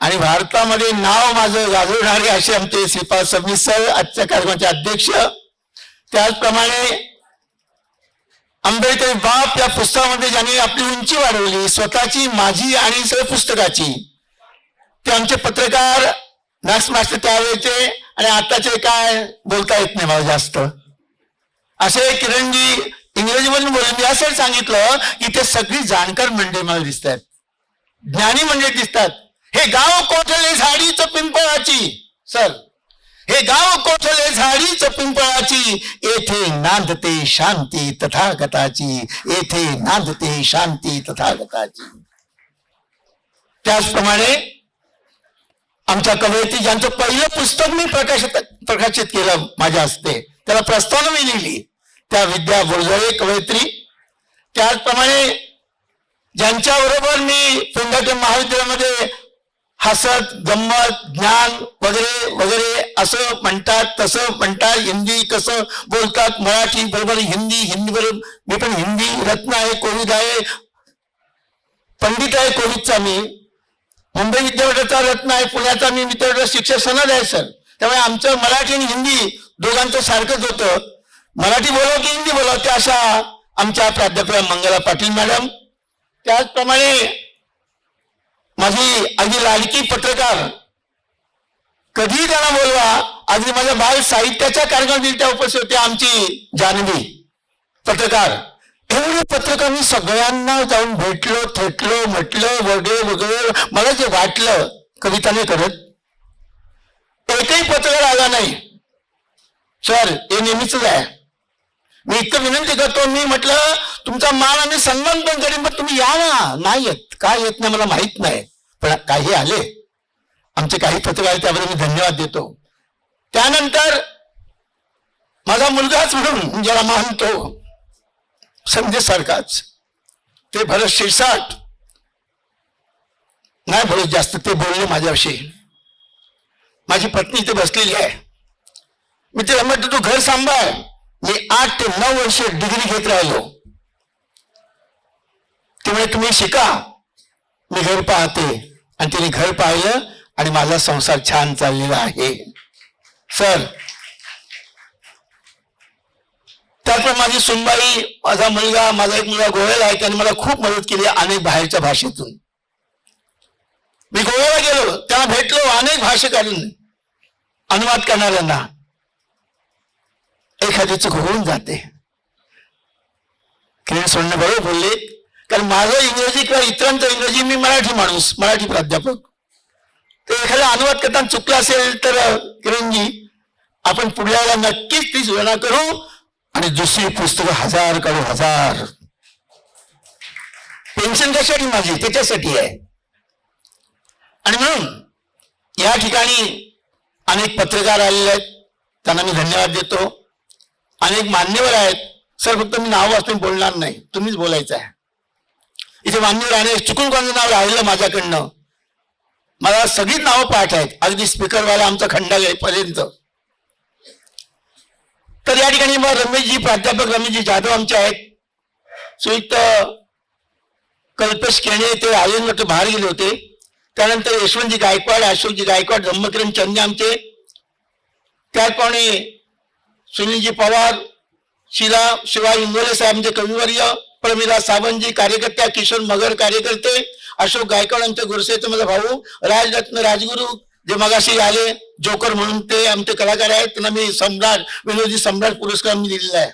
आणि भारतामध्ये नाव माझं गाजवणारे असे आमचे श्रीपाद सबनीस सर, आजच्या कार्यक्रमाचे अध्यक्ष. त्याचप्रमाणे आंबेडकरी बाप या पुस्तकामध्ये ज्यांनी आपली उंची वाढवली, स्वतःची, माझी आणि सर्व पुस्तकाची, ते आमचे पत्रकार मॅक्स मास्टर त्यावेळेचे आणि आताचे काय बोलता येत नाही मला जास्त, असे किरणजी इंग्रजीमधून बोलून मी असं सांगितलं की ते सगळी जाणकार मंडळी मला दिसत आहेत. ज्ञानी मंडळी दिसतात. हे गाव कोठले झाडीच पिंपळाची, सर हे गाव कोठले झाडीच पिंपळाची, येथे नांदते शांती तथागताची, येथे नांदते शांती तथागताची. त्याचप्रमाणे आमच्या कवयित्री ज्यांचं पहिलं पुस्तक मी प्रकाशित केलं माझ्या हस्ते, त्याला प्रस्तावना मी लिहिली, त्या विद्या बोरजळे कवयित्री. त्याचप्रमाणे ज्यांच्याबरोबर मी पेंढारकर महाविद्यालयामध्ये हसत गंमत ज्ञान वगैरे वगैरे असं म्हणतात तसं म्हणतात, हिंदी कसं बोलतात, मराठी बरोबर हिंदी, हिंदी बरोबर मी पण हिंदी रत्न आहे, कोविद आहे, पंडित आहे कोविदचा मी, मुंबई विद्यापीठाचा रत्न आहे, पुण्याचा मी विद्यापीठाचा शिक्षक सनद आहे सर. त्यामुळे आमचं मराठी आणि हिंदी दोघांचं सारखंच होतं. मराठी बोलावं की हिंदी बोलावं त्या अशा आमच्या प्राध्यापक मंगला पाटील मॅडम. त्याचप्रमाणे माझी अगदी लाडकी पत्रकार, कधी त्यांना बोलवा, अगदी माझ्या बाल साहित्याच्या कार्यक्रमात त्या उपस्थित होत्या आमची जान्हवी पत्रकार. एवढे पत्रकार मी सगळ्यांना जाऊन भेटलो, थेटलो, म्हटलं वगैरे वगैरे. मला जे वाटलं कविता नाही करत, एकही पत्रकार आला नाही सर, हे नेहमीच आहे. मी इतकं विनंती करतो, मी म्हटलं तुमचा मान आणि सन्मान पण करीन, पण तुम्ही या ना. नाही येत, काय येत नाही मला माहित नाही, पण काही आले आमचे काही पत्रकार, त्याबद्दल मी धन्यवाद देतो. त्यानंतर माझा मुलगाच म्हणून ज्याला मानतो संजय सारखाच, ते भरत शिरसाट, नाही बोलत जास्त, ते बोलले माझ्याविषयी. माझी पत्नी इथे बसलेली आहे, मी तिला म्हटलं तू घर सांभाळ. मी 8 ते 9 वर्ष डिग्री घेत राहिलो, त्यामुळे तुम्ही शिका, मी घर पाहते. आणि तिने घर पाहिलं आणि माझा संसार छान चाललेला आहे सर. त्यातून माझी सुनबाई, माझा मुलगा, माझा एक मुलगा गोव्याला आहे, त्याने मला खूप मदत केली अनेक बाहेरच्या भाषेतून. मी गोव्याला गेलो, त्यांना भेटलो, अनेक भाषेकारून अनुवाद करणाऱ्यांना. एखादी चूक होऊन जाते, किरण सोडणे बरोबर बोलले, कारण माझं इंग्रजी किंवा इतरांचं इंग्रजी, मी मराठी माणूस, मराठी प्राध्यापक, तर एखादा अनुवाद करताना चुकला असेल तर किरणजी आपण पुढल्या नक्कीच ती सुधारणा करू आणि दुसरी पुस्तकं 1000 काढू, 1000. पेन्शन कशासाठी माझी, त्याच्यासाठी आहे. आणि म्हणून या ठिकाणी अनेक पत्रकार आलेले आहेत, त्यांना मी धन्यवाद देतो. अनेक मान्यवर आहेत सर, फक्त मी नाव वाचून बोलणार नाही, तुम्हीच बोलायचं आहे. इथे मान्यवर अनेक, चुकून कोणाचं नाव राहिलं माझ्याकडनं, मला सगळीच नावं पाठ आहेत, अगदी स्पीकरवाला आमचा खंडापर्यंत. तर या ठिकाणी मग रमेशजी, प्राध्यापक रमेशजी जाधव आमचे आहेत, सुयुक्त कल्पेश केणे ते आले बाहेर गेले होते. त्यानंतर यशवंतजी गायकवाड, अशोकजी गायकवाड, धम्मकिरण चंदे आमचे. त्याचप्रमाणे सुनीलजी पवार, शिवा इंगोले साहेब आमचे कविवर्य, प्रमिला सावंतजी कार्यकर्त्या, किशोर मगर कार्यकर्ते, अशोक गायकवाड आमचे गुरुसेचे माझा भाऊ, राजरत्न राजगुरू जे मगाशी आले जोकर म्हणून, ते आमचे कलाकार आहेत, त्यांना मी सम्राट, विनोदी सम्राट पुरस्कार मी दिलेला आहे.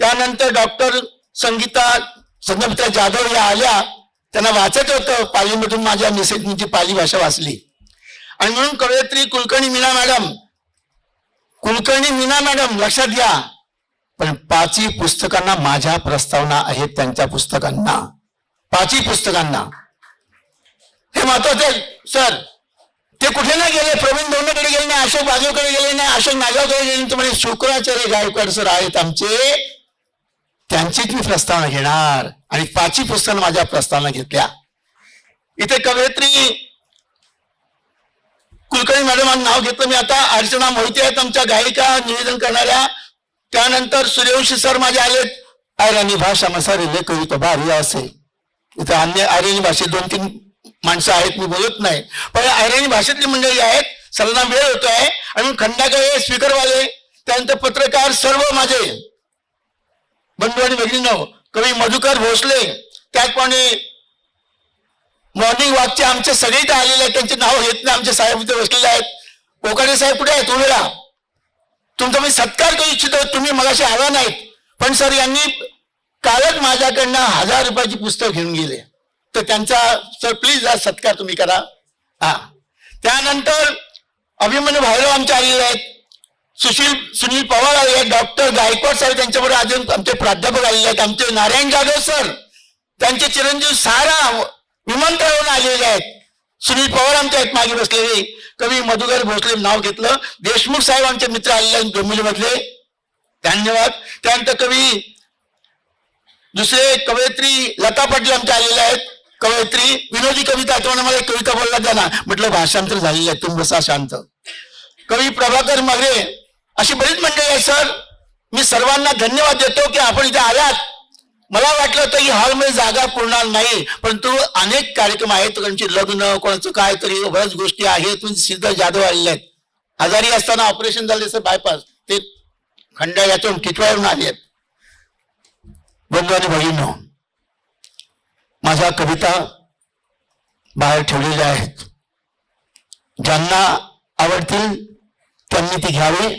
त्यानंतर डॉक्टर संगीता जाधव या आल्या, त्यांना वाचत होतं पालीमधून, माझ्या मिसेसची पाली भाषा वाचली. आणि म्हणून कवयित्री कुलकर्णी मीना मॅडम लक्षात घ्या, पण 5 पुस्तकांना माझ्या प्रस्तावना आहेत, त्यांच्या पुस्तकांना, 5 पुस्तकांना. हे महत्वाचं आहे सर. ते कुठे नाही गेले, प्रवीण दोंडेकडे गेले नाही, अशोक बाजूकडे गेले नाही, अशोक नागावकडे गेले नाही, म्हणजे शुक्राचार्य गायकवाड सर आहेत आमचे, त्यांचीच मी प्रस्तावना घेणार. आणि 5 पुस्तकांना माझ्या प्रस्तावना घेतल्या. इथे कवयित्री कुलकर्णी मॅडम नाव घेतलं मी आता. अर्चना मोहिते आहेत आमच्या गायिका, निवेदन करणाऱ्या. त्यानंतर सूर्यवंशी सर माझे आलेत. आयराणी भाषा मसारे कविता भारी असे. इथे अन्य आयराणी भाषेत 2-3 माणसं आहेत, मी बोलत नाही, पण आयराणी भाषेतली मंडळी आहेत. सर्वांना वेळ होतो आहे. आणि खंडाकडे स्पीकरवाले, त्यानंतर पत्रकार, सर्व माझे बंधू आणि भगिनींनो, कवी मधुकर भोसले, त्याचप्रमाणे मॉर्निंग वॉकचे आमचे सगळे इथे आलेले आहेत, त्यांचे नाव घेत नाही, आमचे साहेब इथे बसलेले आहेत. कोकाटे साहेब कुठे आहेत, उभे राहा, तुमचा मी सत्कार करू इच्छितो. तुम्ही मगाशी आला नाहीत, पण सर यांनी कालच माझ्याकडनं 1000 रुपयाची पुस्तक घेऊन गेले. तर त्यांचा सर प्लीज सत्कार तुम्ही करा. हा, त्यानंतर अभिमन्यू भाईराव आमचे आलेले आहेत, सुनील पवार आले आहेत, डॉक्टर गायकवाड सर त्यांच्याबरोबर अजून आमचे प्राध्यापक आलेले आहेत, आमचे नारायण जाधव सर, त्यांचे चिरंजीव सारा विमानतळावरून आलेले आहेत, सुनील पवार आमचे आहेत मागे बसलेले, कवी मधुकर भोसले नाव घेतलं, देशमुख साहेब आमचे मित्र आलेले आहेत डोंबिवलीमधले, धन्यवाद. त्यानंतर कवी दुसरे कवयित्री लता पाटील आमचे आलेले आहेत, कवयित्री विनोदी कविता आठवण मला एक कविता बोलला द्या ना, म्हटलं भाषांतर झालेलं आहे तुम्ही बसा शांत. कवी प्रभाकर मगरे, अशी बरीच मंडळी आहेत सर. मी सर्वांना धन्यवाद देतो की आपण इथे आलात. मला वाटलं होतं की हॉलमध्ये जागा पुरणार नाही, परंतु अनेक कार्यक्रम आहेत, कोणाची लग्न, कोणाचं काय तरी बऱ्याच गोष्टी आहेत. सिद्ध जाधव आलेले आहेत, आजारी असताना ऑपरेशन झाले सर बायपास, ते खंडा यातून टिटवाळून आले आहेत. बंधू आणि भगिनींनो, माझ्या कविता बाहेर ठेवलेल्या आहेत, ज्यांना आवडतील त्यांनी ती घ्यावी.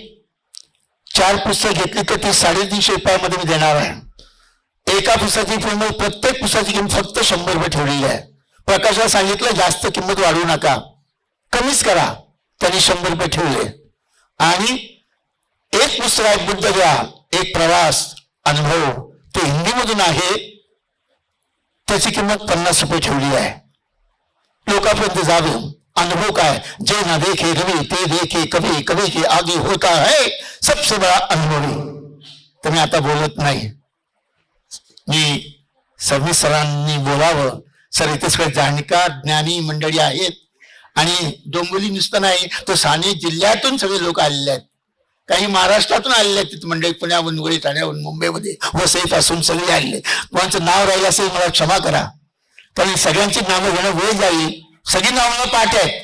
4 पुस्तक घेतली तर ती 350 रुपयामध्ये मी देणार आहे. एका पुस्तकाची किंमत, प्रत्येक पुस्तकाची किंमत फक्त 100 रुपये ठेवलेली आहे. प्रकाशाला सांगितलं जास्त किंमत वाढवू नका, कमीच करा, त्यांनी 100 रुपये ठेवले. आणि एक पुस्तक आहे बुद्ध घ्या, एक प्रवास अनुभव, ते हिंदीमधून आहे, त्याची किंमत 50 रुपये ठेवली आहे. लोकांपर्यंत जावे. अनुभव काय, जे ना देखे कभी ते देखे कभी, कभी के आगे होता है सबसे बड़ा अनुभव. तर मी आता बोलत नाही, मी सर्विस सरांनी बोलावं. सर इथे सगळे जाणकार ज्ञानी मंडळी आहेत, आणि डोंबिवली नुसतं नाही, तो ठाणे जिल्ह्यातून सगळे लोक आलेले आहेत, काही महाराष्ट्रातून आलेले आहेत तिथे मंडळी, पुण्याहून वगैरे, ठाण्याहून, मुंबईमध्ये वसईपासून सगळे आलेले. कोणाचं नाव राहिलं असेल मला क्षमा करा, कारण सगळ्यांची नावं घेणं वेळ जाईल, सगळी नावं पाठ आहेत.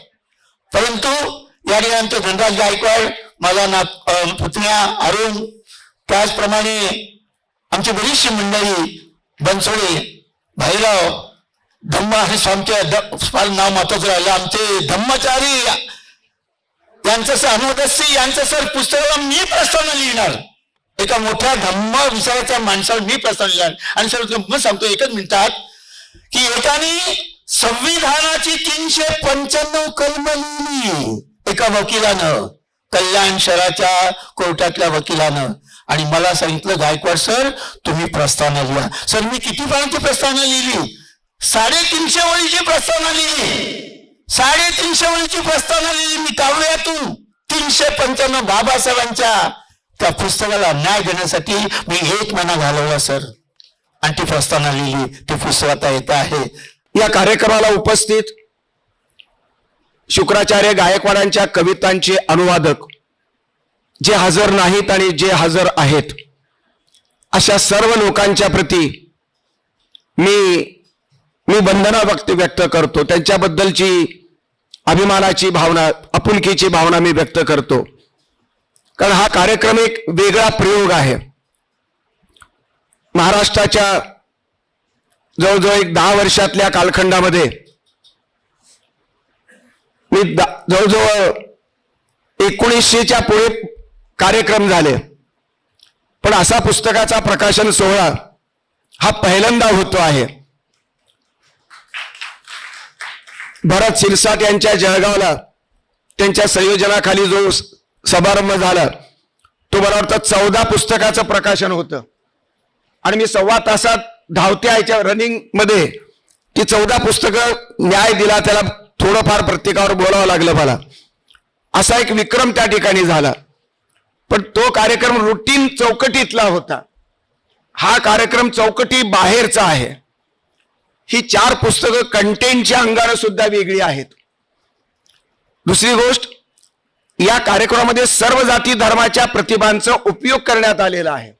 परंतु या ठिकाणी धनराज गायकवाड, माझा पुतण्या अरुण, त्याचप्रमाणे आमची बरीचशी मंडळी, बनसोडे, भाईराव, धम्म आणि स्वामीचे नाव महत्वाचं राहिलं, आमचे धम्मचारी यांचं सर अनुदस्सी यांचं सर पुस्तकाला मी प्रस्तावना लिहिणार, एका मोठ्या धम्म विचाराच्या माणसाला मी प्रस्तावना लिहिणार. आणि सर मग सांगतो एकच मिनिटात की एकाने संविधानाची 395 कलम लिहिली एका वकिलानं, कल्याण शहराच्या कोर्टातल्या वकिलानं, आणि मला सांगितलं गायकवाड सर तुम्ही प्रस्तावना लिहा. सर मी किती पानांची प्रस्तावना लिहिली? 350 ओळीची प्रस्तावना लिहिली, 350 ओळीची प्रस्तावना लिहिली मी काव्यातून. 395 बाबासाहेबांच्या त्या पुस्तकाला न्याय देण्यासाठी मी 1 महिना घालवला सर, आणि ती प्रस्तावना लिहिली, ती पुस्तक आता येत आहे. या कार्यक्रमाला उपस्थित शुक्राचार्य गायकवाडांच्या कवितांचे अनुवादक जे हजर नाहीत आणि जे हजर आहेत, अशा सर्व लोकांच्या प्रती मी वंदना व्यक्त करतो. त्यांच्याबद्दलची अभिमानाची भावना, आपुलकीची भावना मी व्यक्त करतो, कारण हा कार्यक्रम एक वेगळा प्रयोग आहे. महाराष्ट्राच्या जवळजवळ 10 वर्षातल्या कालखंडामध्ये मी जवळजवळ 1900च्या पुढे कार्यक्रम झाले, पण असा पुस्तकाचा प्रकाशन सोहळा हा पहिल्यांदा होतो आहे. भरत शिरसाट यांच्या जळगावला त्यांच्या संयोजनाखाली जो समारंभ झाला, तो मला वाटतं 14 पुस्तकाचं प्रकाशन होतं, आणि मी 1.25 तासात धावत्या याच्या रनिंग मध्ये ती 14 पुस्तकं न्याय दिला. त्याला थोडंफार प्रत्येकावर बोलावं लागलं मला, असा एक विक्रम त्या ठिकाणी झाला. पण तो कार्यक्रम रुटीन चौकटीतला होता, हा कार्यक्रम चौकटी बाहेरचा आहे. ही 4 पुस्तकं कंटेंटच्या अंगाने सुद्धा वेगळी आहेत. दुसरी गोष्ट, या कार्यक्रमामध्ये सर्व जाती धर्माच्या प्रतिभांचा उपयोग करण्यात आलेला आहे.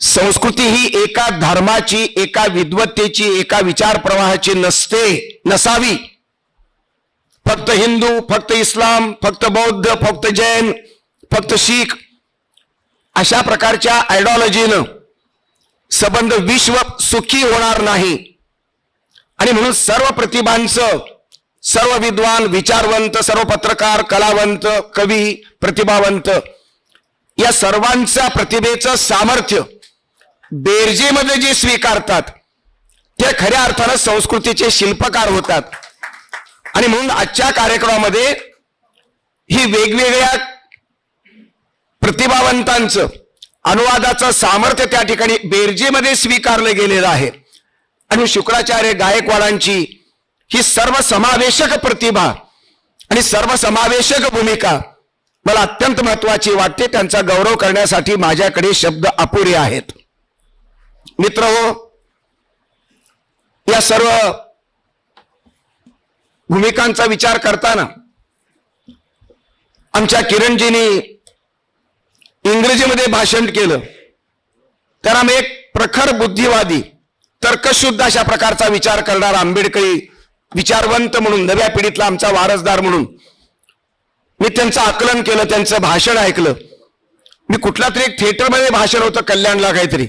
संस्कृती ही एका धर्माची, एका विद्वत्तेची, एका विचार प्रवाहाची नसावी. फक्त हिंदू, फक्त इस्लाम, फक्त बौद्ध, फक्त जैन, फक्त शीख अशा प्रकारच्या आयडिओलॉजीनं संबंध विश्व सुखी होणार नाही. आणि म्हणून सर्व प्रतिभांचं, सर्व विद्वान, विचारवंत, सर्व पत्रकार, कलावंत, कवी, प्रतिभावंत या सर्वांच्या प्रतिभेचं सामर्थ्य बेरजेमध्ये जे स्वीकारतात ते खऱ्या अर्थानं संस्कृतीचे शिल्पकार होतात. आणि म्हणून आजच्या कार्यक्रमामध्ये ही वेगवेगळ्या प्रतिभावंतांचं अनुवादाचं सामर्थ्य त्या ठिकाणी बेरजेमध्ये स्वीकारलं गेलेलं आहे. आणि शुक्राचार्य गायकवाडांची ही सर्वसमावेशक प्रतिभा आणि सर्वसमावेशक भूमिका मला अत्यंत महत्वाची वाटते. त्यांचा गौरव करण्यासाठी माझ्याकडे शब्द अपुरे आहेत. मित्रहो, या सर्व भूमिकांचा विचार करताना आमच्या किरणजींनी इंग्रजीमध्ये भाषण केलं. त्यांना मी एक प्रखर बुद्धिवादी, तर्कशुद्ध अशा प्रकारचा विचार करणारा आंबेडकरी विचारवंत म्हणून, नव्या पिढीतला आमचा वारसदार म्हणून मी त्यांचं आकलन केलं, त्यांचं भाषण ऐकलं. मी कुठल्या तरी एक थिएटरमध्ये भाषण होतं कल्याणला, काहीतरी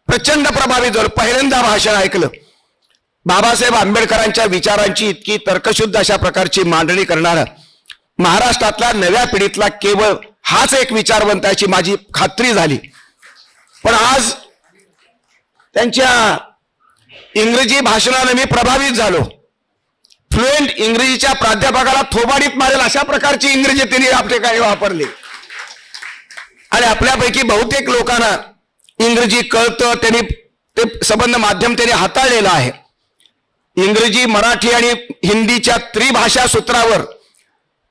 प्रचंड प्रभावित झालो. पहिल्यांदा भाषण ऐकलं. बाबासाहेब आंबेडकरांच्या विचारांची इतकी तर्कशुद्ध अशा प्रकारची मांडणी करणारा महाराष्ट्रातला नव्या पिढीतला केवळ हाच एक विचारवंत याची माझी खात्री झाली. पण आज त्यांच्या इंग्रजी भाषणाने मी प्रभावित झालो. फ्लुएंट इंग्रजीच्या प्राध्यापकाला थोबाडीत मारेल अशा प्रकारची इंग्रजी त्यांनी आपले काही वापरली. आणि आपल्यापैकी बहुतेक लोकांना इंग्रजी कळतं, त्यांनी ते संबंध माध्यम त्यांनी हाताळलेलं आहे. इंग्रजी, मराठी आणि हिंदीच्या त्रिभाषा सूत्रावर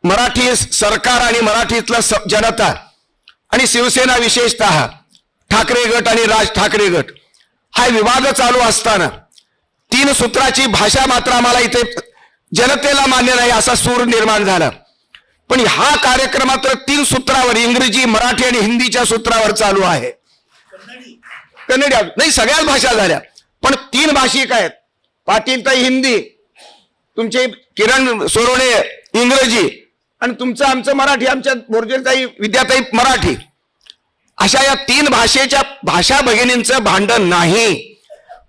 मराठी सरकार आणि मराठीतलं जनता आणि शिवसेना, विशेषतः ठाकरे गट आणि राज ठाकरे गट, हा विवाद चालू असताना 3 सूत्राची भाषा मात्र आम्हाला इथे जनतेला मान्य नाही असा सूर निर्माण झाला. पण हा कार्यक्रम मात्र 3 सूत्रावर, इंग्रजी, मराठी आणि हिंदीच्या सूत्रावर चालू आहे. कन्नडी नाही, सगळ्याच भाषा झाल्या, पण 3 भाषिक आहेत. पाटीलताई हिंदी, तुमचे किरण सोरोणे इंग्रजी आणि तुमचं आमचं मराठी, आमच्या बोरजेताई विद्याताई मराठी. अशा या 3 भाषेच्या भाषा भगिनींचं भांडण नाही.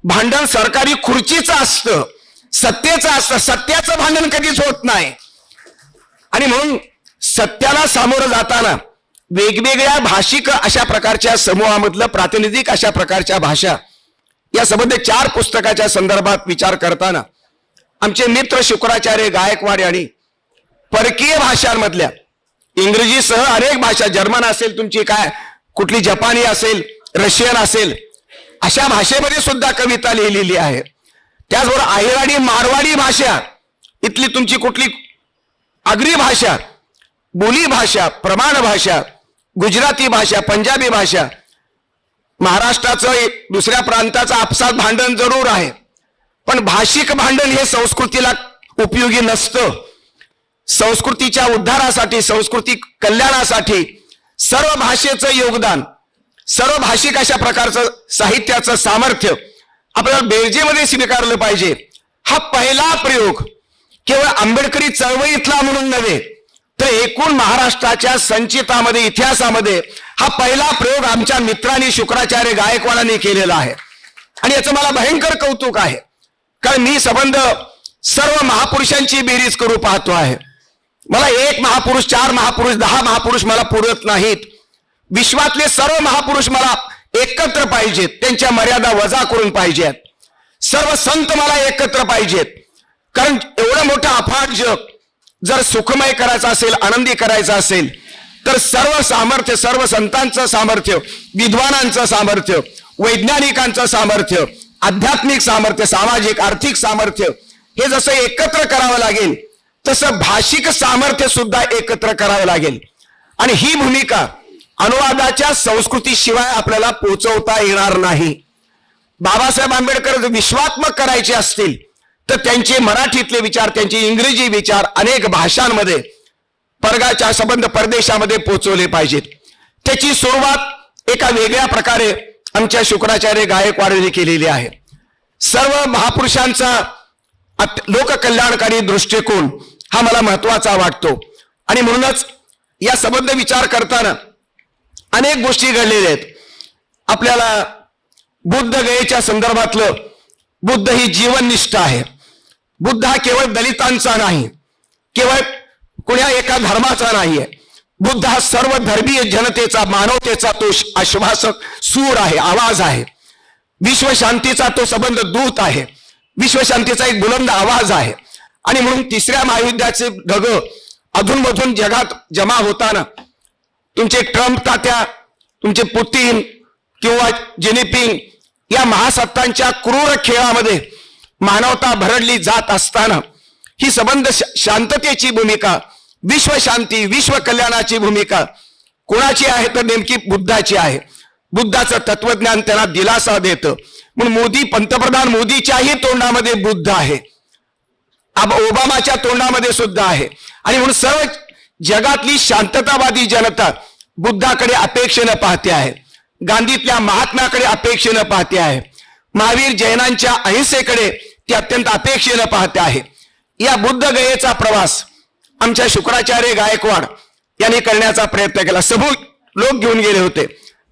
भांडण सरकारी खुर्चीचं असतं, सत्तेचं असतं. सत्याचं भांडण कधीच होत नाही. आणि म्हणून सत्याला सामोरं जाताना वेगवेगळ्या भाषिक अशा प्रकारच्या समूहामधलं प्रातिनिधिक अशा प्रकारच्या भाषा या संबंध 4 पुस्तकाच्या संदर्भात विचार करताना आमचे मित्र शुक्राचार्य गायकवाड यांनी परकीय भाषांमधल्या इंग्रजीसह अनेक भाषा, जर्मन असेल, तुमची काय कुठली जपानी असेल, रशियन असेल, अशा भाषेमध्ये सुद्धा कविता लिहिलेली आहे. त्याचबरोबर अहिराणी, मारवाडी भाषा, इथली तुमची कुठली आगरी भाषा, बोली भाषा, प्रमाण भाषा, गुजराती भाषा, पंजाबी भाषा. महाराष्ट्राचं दुसऱ्या प्रांताचं आपसात भांडण जरूर आहे, पण भाषिक भांडण हे संस्कृतीला उपयोगी नसतं. संस्कृतीच्या उद्धारासाठी, संस्कृती कल्याणासाठी सर्व भाषेचं योगदान, सर्व भाषिक अशा प्रकारचं साहित्याचं सामर्थ्य आपल्याला बेरजेमध्ये स्वीकारलं पाहिजे. हा पहिला प्रयोग केवळ आंबेडकरी चळवळीतला म्हणून नव्हे, तर एकूण महाराष्ट्राच्या संचितामध्ये, इतिहासामध्ये हा पहिला प्रयोग आमच्या मित्रांनी शुक्राचार्य गायकवाडांनी केलेला आहे. आणि याचं मला भयंकर कौतुक आहे, कारण मी संबंध सर्व महापुरुषांची बेरीज करू पाहतो आहे. मला 1 महापुरुष, 4 महापुरुष, 10 महापुरुष मला पुरत नाहीत. विश्वातले सर्व महापुरुष मला एकत्र पाहिजेत, त्यांच्या मर्यादा वजा करून पाहिजेत. सर्व संत मला एकत्र पाहिजेत, कारण एवढं मोठं अफाट जग जर सुखमय करायचं असेल, आनंदी करायचं असेल, तर सर्व सामर्थ्य, सर्व संतांचं सामर्थ्य, विद्वानांचं सामर्थ्य, वैज्ञानिकांचं सामर्थ्य, आध्यात्मिक सामर्थ्य, सामाजिक आर्थिक सामर्थ्य हे जसं एकत्र करावं लागेल, तसं भाषिक सामर्थ्य सुद्धा एकत्र करावं लागेल. आणि ही भूमिका अनुवादाच्या संस्कृतीशिवाय आपल्याला पोहोचवता येणार नाही. बाबासाहेब आंबेडकर विश्वात्मक करायचे असतील तर त्यांचे मराठीतले विचार, त्यांचे इंग्रजी विचार अनेक भाषांमध्ये, परगाच्या संबंध परदेशामध्ये पोहोचवले पाहिजेत. त्याची सुरुवात एका वेगळ्या प्रकारे आमच्या शुक्राचार्य गायकवाडांनी केलेली आहे. सर्व महापुरुषांचा लोककल्याणकारी दृष्टिकोन हा मला महत्वाचा वाटतो. आणि म्हणूनच या संबंध विचार करताना अनेक गोष्टी घडलेल्या आहेत. आपल्याला बुद्ध गयेच्या संदर्भातलं, बुद्ध ही जीवननिष्ठ आहे. बुद्ध हा केवळ दलितांचा नाही, केवळ कुण्या एका धर्माचा नाहीये. बुद्ध हा सर्व धर्मीय जनतेचा, मानवतेचा तो आश्वासक सूर आहे, आवाज आहे. विश्व शांतीचा तो संबंध दूत आहे. विश्वशांतीचा एक बुलंद आवाज आहे. आणि म्हणून तिसऱ्या महायुद्धाचे ढग अधूनमधून जगात जमा होताना तुमचे ट्रम्प तात्या, तुमचे पुतीन किंवा जिनिपिंग या महासत्तांच्या क्रूर खेळामध्ये मानवता भरडली जात असताना ही संबंध शांततेची भूमिका, विश्वशांती, विश्व कल्याणाची भूमिका कोणाची आहे तर नेमकी बुद्धाची आहे. बुद्धाचं तत्वज्ञान त्यांना दिलासा देतं. म्हणून मोदी, पंतप्रधान मोदीच्याही तोंडामध्ये बुद्ध आहे, ओबामाच्या तोंडामध्ये सुद्धा आहे. आणि म्हणून सर्व जगातली शांततावादी जनता बुद्धाकडे अपेक्षेनं पाहते आहे, गांधीतल्या महात्म्याकडे अपेक्षेनं पाहते आहे, महावीर जैनांच्या अहिंसेकडे ती अत्यंत अपेक्षेनं पाहते आहे. या बुद्ध गयेचा प्रवास आमच्या शुक्राचार्य गायकवाड यांनी करण्याचा प्रयत्न केला. सबूत लोक घेऊन गेले होते,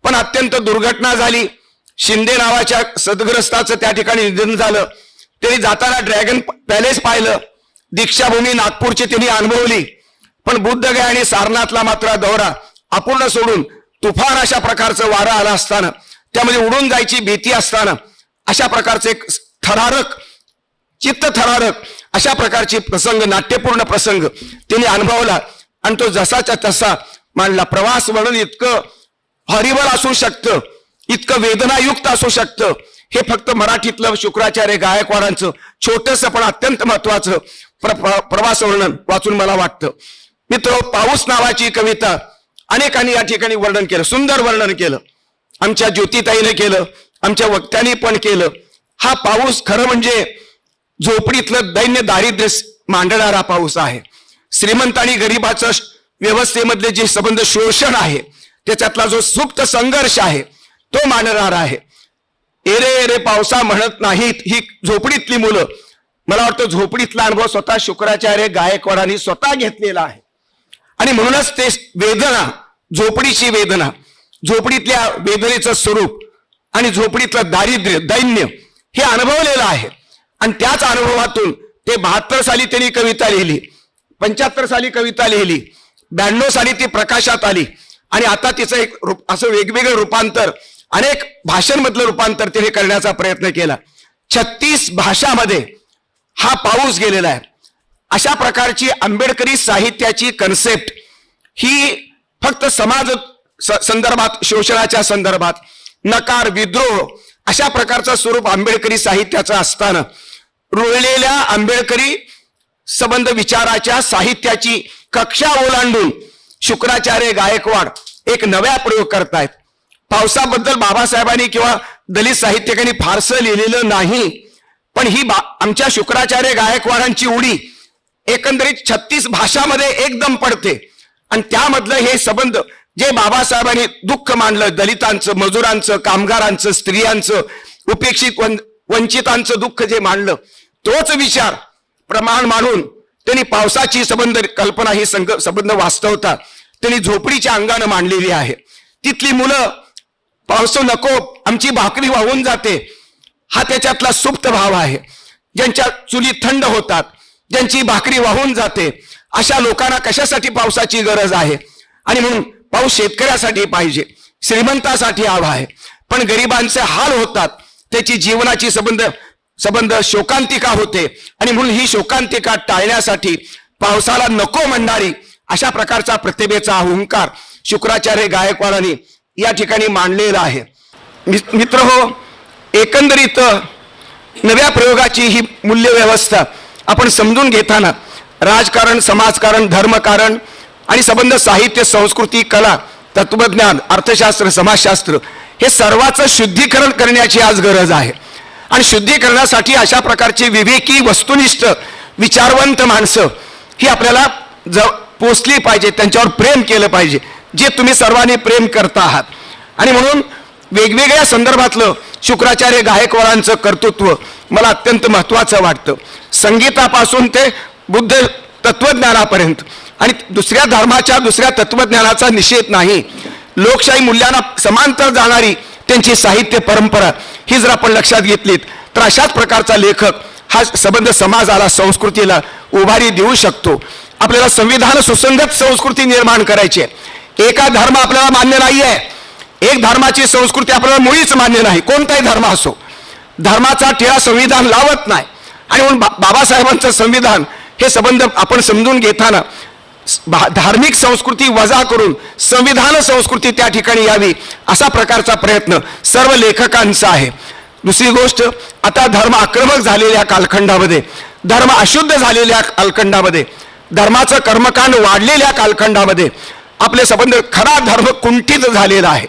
पण अत्यंत दुर्घटना झाली. शिंदे नावाच्या सदग्रस्ताचं त्या ठिकाणी निधन झालं. त्यांनी जाताना ड्रॅगन पॅलेस पाहिलं, दीक्षाभूमी नागपूरची त्यांनी अनुभवली. पण बुद्धगया आणि सारनाथला मात्र दौरा अपूर्ण सोडून तुफान अशा प्रकारचं वारं आलं असताना, त्यामध्ये उडून जायची भीती असताना अशा प्रकारचे एक थरारक, चित्त थरारक अशा प्रकारचे प्रसंग, नाट्यपूर्ण प्रसंग त्यांनी अनुभवला आणि तो जसाच्या तसा मांडला. प्रवास वर्णन इतकं हॉरिबल असू शकतं, इतकं वेदनायुक्त असू शकतं, हे फक्त मराठीतलं शुक्राचार्य गायकवाडांचं छोटंसं पण अत्यंत महत्वाचं प्रवास वर्णन वाचून मला वाटतं. मित्र, पाऊस नावाची कविता अनेकांनी या ठिकाणी वर्णन केलं, सुंदर वर्णन केलं. आमच्या ज्योतिताईने केलं, आमच्या वक्त्यांनी पण केलं. हा पाऊस खरं म्हणजे झोपडीतलं दैन्य दारिद्र्य मांडणारा पाऊस आहे. श्रीमंत आणि गरिबाचं व्यवस्थेमधले जे संबंध शोषण आहे, त्याच्यातला जो सुप्त संघर्ष आहे तो मांडणारा आहे. एरे एरे पावसा म्हणत नाहीत ही झोपडीतली मुलं. मला वाटतं झोपडीतला अनुभव स्वतः शुक्राचार्य गायकवाडांनी स्वतः घेतलेला आहे. आणि म्हणूनच ते वेदना, झोपडीची वेदना, झोपडीतल्या वेदनेचं स्वरूप आणि झोपडीतलं दारिद्र्य, दैन्य हे अनुभवलेलं आहे. आणि त्याच अनुभवातून ते 72 साली त्यांनी कविता लिहिली, 75 साली कविता लिहिली, 92 साली ती प्रकाशात आली. आणि आता तिचं एक असं वेगवेगळं रूपांतर, अनेक भाषांमधलं रूपांतर तिने करण्याचा प्रयत्न केला. 36 भाषामध्ये हा पाऊस गेलेला आहे. अशा प्रकारची आंबेडकरी साहित्याची कन्सेप्ट ही फक्त समाज संदर्भात, शोषणाच्या संदर्भात, नकार, विद्रोह अशा प्रकारचं स्वरूप आंबेडकरी साहित्याचं असताना रुळलेल्या आंबेडकरी संबंध विचाराच्या साहित्याची कक्षा ओलांडून शुक्राचार्य गायकवाड एक नव्या प्रयोग करतायत. पावसाबद्दल बाबासाहेबांनी किंवा दलित साहित्यिकांनी फारसं लिहिलेलं नाही, पण ही आमच्या शुक्राचार्य गायकवाडांची उडी एकंदरीत 36 भाषामध्ये एकदम पडते. आणि त्यामधलं हे संबंध जे बाबासाहेबांनी दुःख मांडलं, दलितांचं, मजुरांचं, कामगारांचं, स्त्रियांचं, उपेक्षित वंचितांचं दुःख जे मांडलं, तोच विचार प्रमाण मानून त्यांनी पावसाची संबंध कल्पना, ही संबंध वास्तवता त्यांनी झोपडीच्या अंगानं मांडलेली आहे. तिथली मुलं पावस नको, आमची भाकरी वाहून जाते, हा त्याच्यातला सुप्त भाव आहे. ज्यांच्या चुली थंड होतात, ज्यांची भाकरी वाहून जाते, अशा लोकांना कशासाठी पावसाची गरज आहे. आणि म्हणून पाऊस शेतकऱ्यासाठी पाहिजे, श्रीमंतासाठी हवा आहे, पण गरिबांचे हाल होतात, त्याची जीवनाची संबंध शोकांतिका होते. आणि म्हणून ही शोकांतिका टाळण्यासाठी पावसाला नको म्हणणारी अशा प्रकारचा प्रतिभेचा हुंकार शुक्राचार्य गायकवाडांनी या ठिकाणी मांडलेला आहे. मित्र हो, एकंदरीत नव्या प्रयोगाची ही मूल्य व्यवस्था आपण समजून घेताना राजकारण, समाजकारण, धर्मकारण आणि संबंध साहित्य, संस्कृती, कला, तत्वज्ञान, अर्थशास्त्र, समाजशास्त्र हे सर्वांचं शुद्धीकरण करण्याची आज गरज आहे. आणि शुद्धीकरणासाठी अशा प्रकारची विवेकी, वस्तुनिष्ठ, विचारवंत माणसं ही आपल्याला पोचली पाहिजे, त्यांच्यावर प्रेम केलं पाहिजे, जे तुम्ही सर्वांनी प्रेम करता आहात. आणि म्हणून वेगवेगळ्या संदर्भातलं शुक्राचार्य गायकवाडांचं कर्तृत्व मला अत्यंत महत्वाचं वाटतं. संगीतापासून ते बुद्ध तत्वज्ञानापर्यंत, आणि दुसऱ्या धर्माच्या, दुसऱ्या तत्वज्ञानाचा निषेध नाही, लोकशाही मूल्यांना समांतर जाणारी त्यांची साहित्य परंपरा ही जर आपण लक्षात घेतलीत तर अशाच प्रकारचा लेखक हा संबंध समाजाला, संस्कृतीला उभारी देऊ शकतो. आपल्याला संविधान सुसंगत संस्कृती निर्माण करायची आहे. एका धर्म आपल्याला मान्य नाही आहे, एक धर्माची संस्कृती आपल्याला मुळीच मान्य नाही, कोणताही धर्म असो. धर्माचा टिळा संविधान लावत नाही. आणि म्हणून बाबासाहेबांचं संविधान हे संबंध आपण समजून घेताना धार्मिक संस्कृती वजा करून संविधान संस्कृती त्या ठिकाणी यावी असा प्रकारचा प्रयत्न सर्व लेखकांचा आहे. दुसरी गोष्ट, आता धर्म आक्रमक झालेल्या कालखंडामध्ये, धर्म अशुद्ध झालेल्या कालखंडामध्ये, धर्माचं कर्मकांड वाढलेल्या कालखंडामध्ये आपले संबंध खरा धर्म कुंठित झालेला आहे.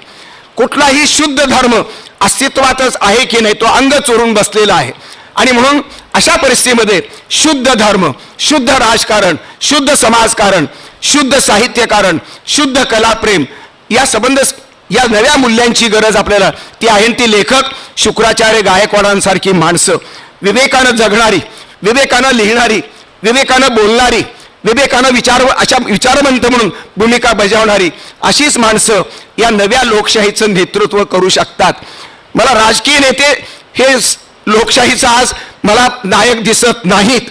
कुठलाही शुद्ध धर्म अस्तित्वातच आहे की नाही तो अंग चोरून बसलेला आहे. आणि म्हणून अशा परिस्थितीमध्ये शुद्ध धर्म, शुद्ध राजकारण, शुद्ध समाजकारण, शुद्ध साहित्यकारण, शुद्ध कलाप्रेम या संबंध या नव्या मूल्यांची गरज आपल्याला ती आहे. ती लेखक शुक्राचार्य गायकवाडांसारखी माणसं, विवेकानं जगणारी, विवेकानं लिहिणारी, विवेकानं बोलणारी, विवेकानं अशा विचारवंत म्हणून भूमिका बजावणारी अशीच माणसं या नव्या लोकशाहीचं नेतृत्व करू शकतात. मला राजकीय नेते हे लोकशाहीचा आज मला नायक दिसत नाहीत.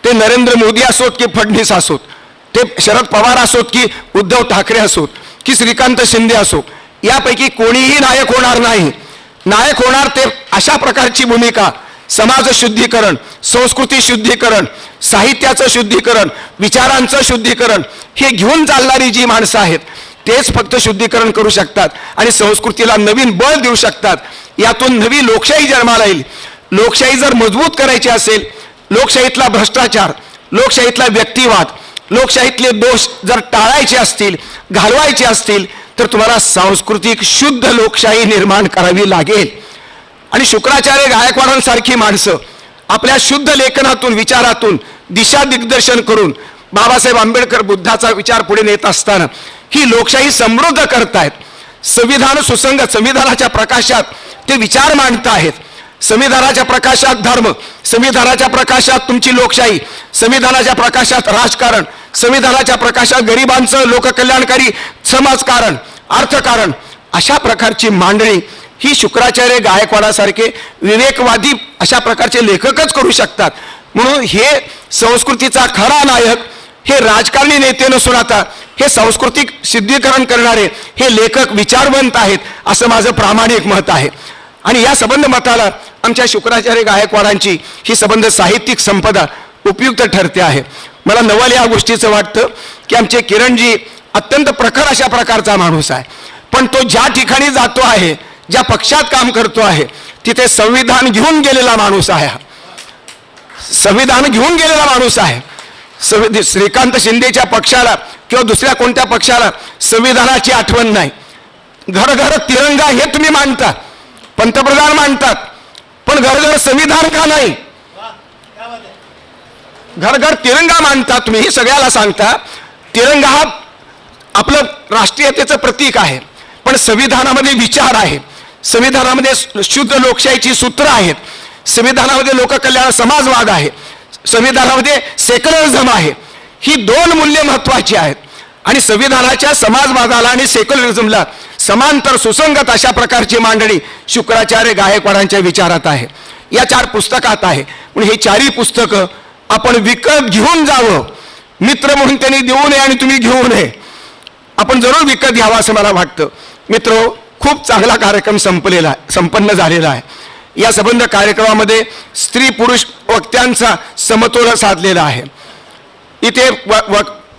ते नरेंद्र मोदी असोत की फडणवीस असोत, ते शरद पवार असोत की उद्धव ठाकरे असोत की श्रीकांत शिंदे असो, यापैकी कोणीही नायक होणार नाही. नायक होणार ते अशा प्रकारची भूमिका, समाज शुद्धीकरण, संस्कृती शुद्धीकरण, साहित्याचं शुद्धीकरण, विचारांचं शुद्धीकरण हे घेऊन चालणारी जी माणसं आहेत तेच फक्त शुद्धीकरण करू शकतात आणि संस्कृतीला नवीन बळ देऊ शकतात. यातून नवी लोकशाही जन्माला येईल. लोकशाही जर मजबूत करायची असेल, लोकशाहीतला भ्रष्टाचार, लोकशाहीतला व्यक्तिवाद, लोकशाहीतले दोष जर टाळायचे असतील, घालवायचे असतील तर तुम्हाला सांस्कृतिक शुद्ध लोकशाही निर्माण करावी लागेल. आणि शुक्राचार्य गायकवाडांसारखी माणसं आपल्या शुद्ध लेखनातून, विचारातून दिशा दिग्दर्शन करून बाबासाहेब आंबेडकर बुद्धाचा विचार पुढे नेत असताना ही लोकशाही समृद्ध करतायत. संविधान सुसंगत, संविधानाच्या प्रकाशात ते विचार मांडताहेत. संविधानाच्या प्रकाशात धर्म, संविधानाच्या प्रकाशात तुमची लोकशाही, संविधानाच्या प्रकाशात राजकारण, संविधानाच्या प्रकाशात गरिबांचं लोककल्याणकारी समाजकारण, अर्थकारण अशा प्रकारची मांडणी ही शुक्राचार्य गायकवाडासारखे विवेकवादी अशा प्रकारचे लेखकच करू शकतात. म्हणून हे संस्कृतीचा खरा नायक हे राजकारणी नेते नसून आता हे सांस्कृतिक सिद्धीकरण करणारे हे लेखक विचारवंत आहेत असं माझं प्रामाणिक मत आहे. आणि या संबंध मताला आमच्या शुक्राचार्य गायकवाडांची ही संबंध साहित्यिक संपदा उपयुक्त ठरते आहे. मला नवल या गोष्टीचं वाटतं की आमचे किरणजी अत्यंत प्रखर अशा प्रकारचा माणूस आहे, पण तो ज्या ठिकाणी जातो आहे, ज्या पक्षात काम करतो आहे तिथे संविधान घेऊन गेलेला माणूस आहे. संविधान घेऊन गेलेला माणूस आहे. श्रीकांत शिंदेच्या पक्षाला किंवा दुसऱ्या कोणत्या पक्षाला संविधानाची आठवण नाही. घर घर तिरंगा हे तुम्ही मांडता, पंतप्रधान मांडतात, पण घर घर संविधान का नाही? घर घर तिरंगा मांडता तुम्ही, हे सगळ्याला सांगता. तिरंगा हा आपलं राष्ट्रीयतेचं प्रतीक आहे, पण संविधानामध्ये विचार आहे, संविधानामध्ये शुद्ध लोकशाहीची सूत्र आहेत, संविधानामध्ये लोककल्याण समाजवाद आहे, संविधानामध्ये सेक्युलरिझम आहे. ही दोन मूल्य महत्वाची आहेत आणि संविधानाच्या समाजवादाला आणि सेक्युलरिझमला समांतर सुसंगत अशा प्रकारची मांडणी शुक्राचार्य गायकवाडांच्या विचारात आहे. या 4 पुस्तकात आहे. म्हणून ही 4ही पुस्तकं आपण विकत घेऊन जावं. मित्र म्हणून त्यांनी देऊ नये आणि तुम्ही घेऊ नये. आपण जरूर विकत घ्यावा असं मला वाटतं. मित्र, खूप चांगला कार्यक्रम संपन्न झालेला आहे. या संबंध कार्यक्रमामध्ये स्त्री पुरुष वक्त्यांचा समतोल साधलेला आहे. इथे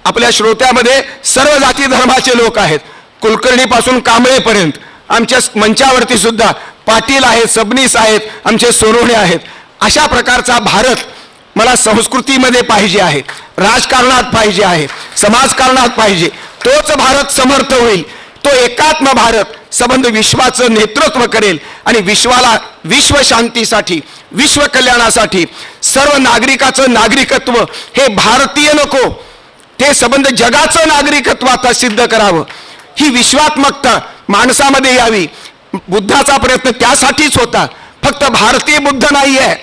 आपल्या श्रोत्यामध्ये सर्व जाती धर्माचे लोक आहेत, कुलकर्णीपासून कांबळेपर्यंत. आमच्या मंचावरती सुद्धा पाटील आहेत, सबनीस आहेत, आमचे सोनवणे आहेत. अशा प्रकारचा भारत मला संस्कृतीमध्ये पाहिजे आहे, राजकारणात पाहिजे आहे, समाजकारणात पाहिजे. तोच भारत समर्थ होईल. तो एकात्म भारत संबंध विश्वाचं नेतृत्व करेल आणि विश्वाला विश्व शांतीसाठी, विश्व कल्याणासाठी सर्व नागरिकाचं नागरिकत्व हे भारतीय नको, ते संबंध जगाचं नागरिकत्व आता सिद्ध करावं. ही विश्वात्मकता माणसामध्ये यावी. बुद्धाचा प्रयत्न त्यासाठीच होता. फक्त भारतीय बुद्ध नाही आहे,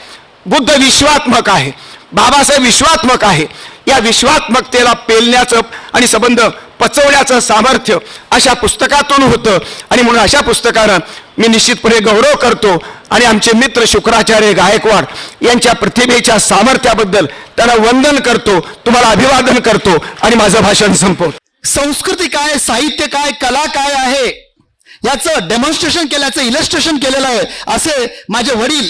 बुद्ध विश्वात्मक आहे, बाबासाहेब विश्वात्मक आहे. या विश्वात्मकतेला पेलण्याचं आणि संबंध पचवण्याचं सामर्थ्य अशा पुस्तकातून होतं. आणि म्हणून अशा पुस्तकानं मी निश्चितपणे गौरव करतो आणि आमचे मित्र शुक्राचार्य गायकवाड यांच्या प्रतिभेच्या सामर्थ्याबद्दल त्यांना वंदन करतो, तुम्हाला अभिवादन करतो आणि माझं भाषण संपवतो. संस्कृती काय, साहित्य काय, कला काय आहे याचं डेमॉन्स्ट्रेशन केल्याचं, इलस्ट्रेशन केलेलं आहे असे माझे वडील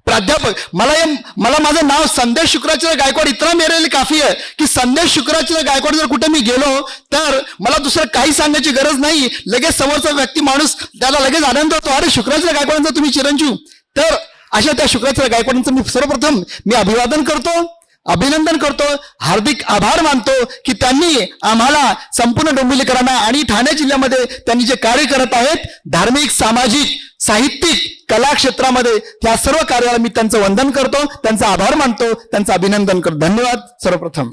प्राध्यापक मला माझं नाव संदेश शुक्राचार्य गायकवाड इतना मेरे लिए काफी आहे की संदेश शुक्राचार्य गायकवाड जर कुठे मी गेलो तर मला दुसरं काही सांगण्याची गरज नाही. लगेच समोरचा व्यक्ती माणूस त्याला लगेच आनंद होतो, अरे शुक्राचार्य गायकवाडांचा तुम्ही चिरंजीव. तर अशा त्या शुक्राचार्य गायकवाडांचं मी सर्वप्रथम अभिवादन करतो, अभिनंदन करतो, हार्दिक आभार मानतो की त्यांनी आम्हाला संपूर्ण डोंबिवलीकरांना आणि ठाणे जिल्ह्यामध्ये त्यांनी जे कार्य करत आहेत धार्मिक, सामाजिक, साहित्यिक, कला क्षेत्रामध्ये त्या सर्व कार्याला मी त्यांचं वंदन करतो, त्यांचा आभार मानतो, त्यांचं अभिनंदन करतो. धन्यवाद सर्वप्रथम.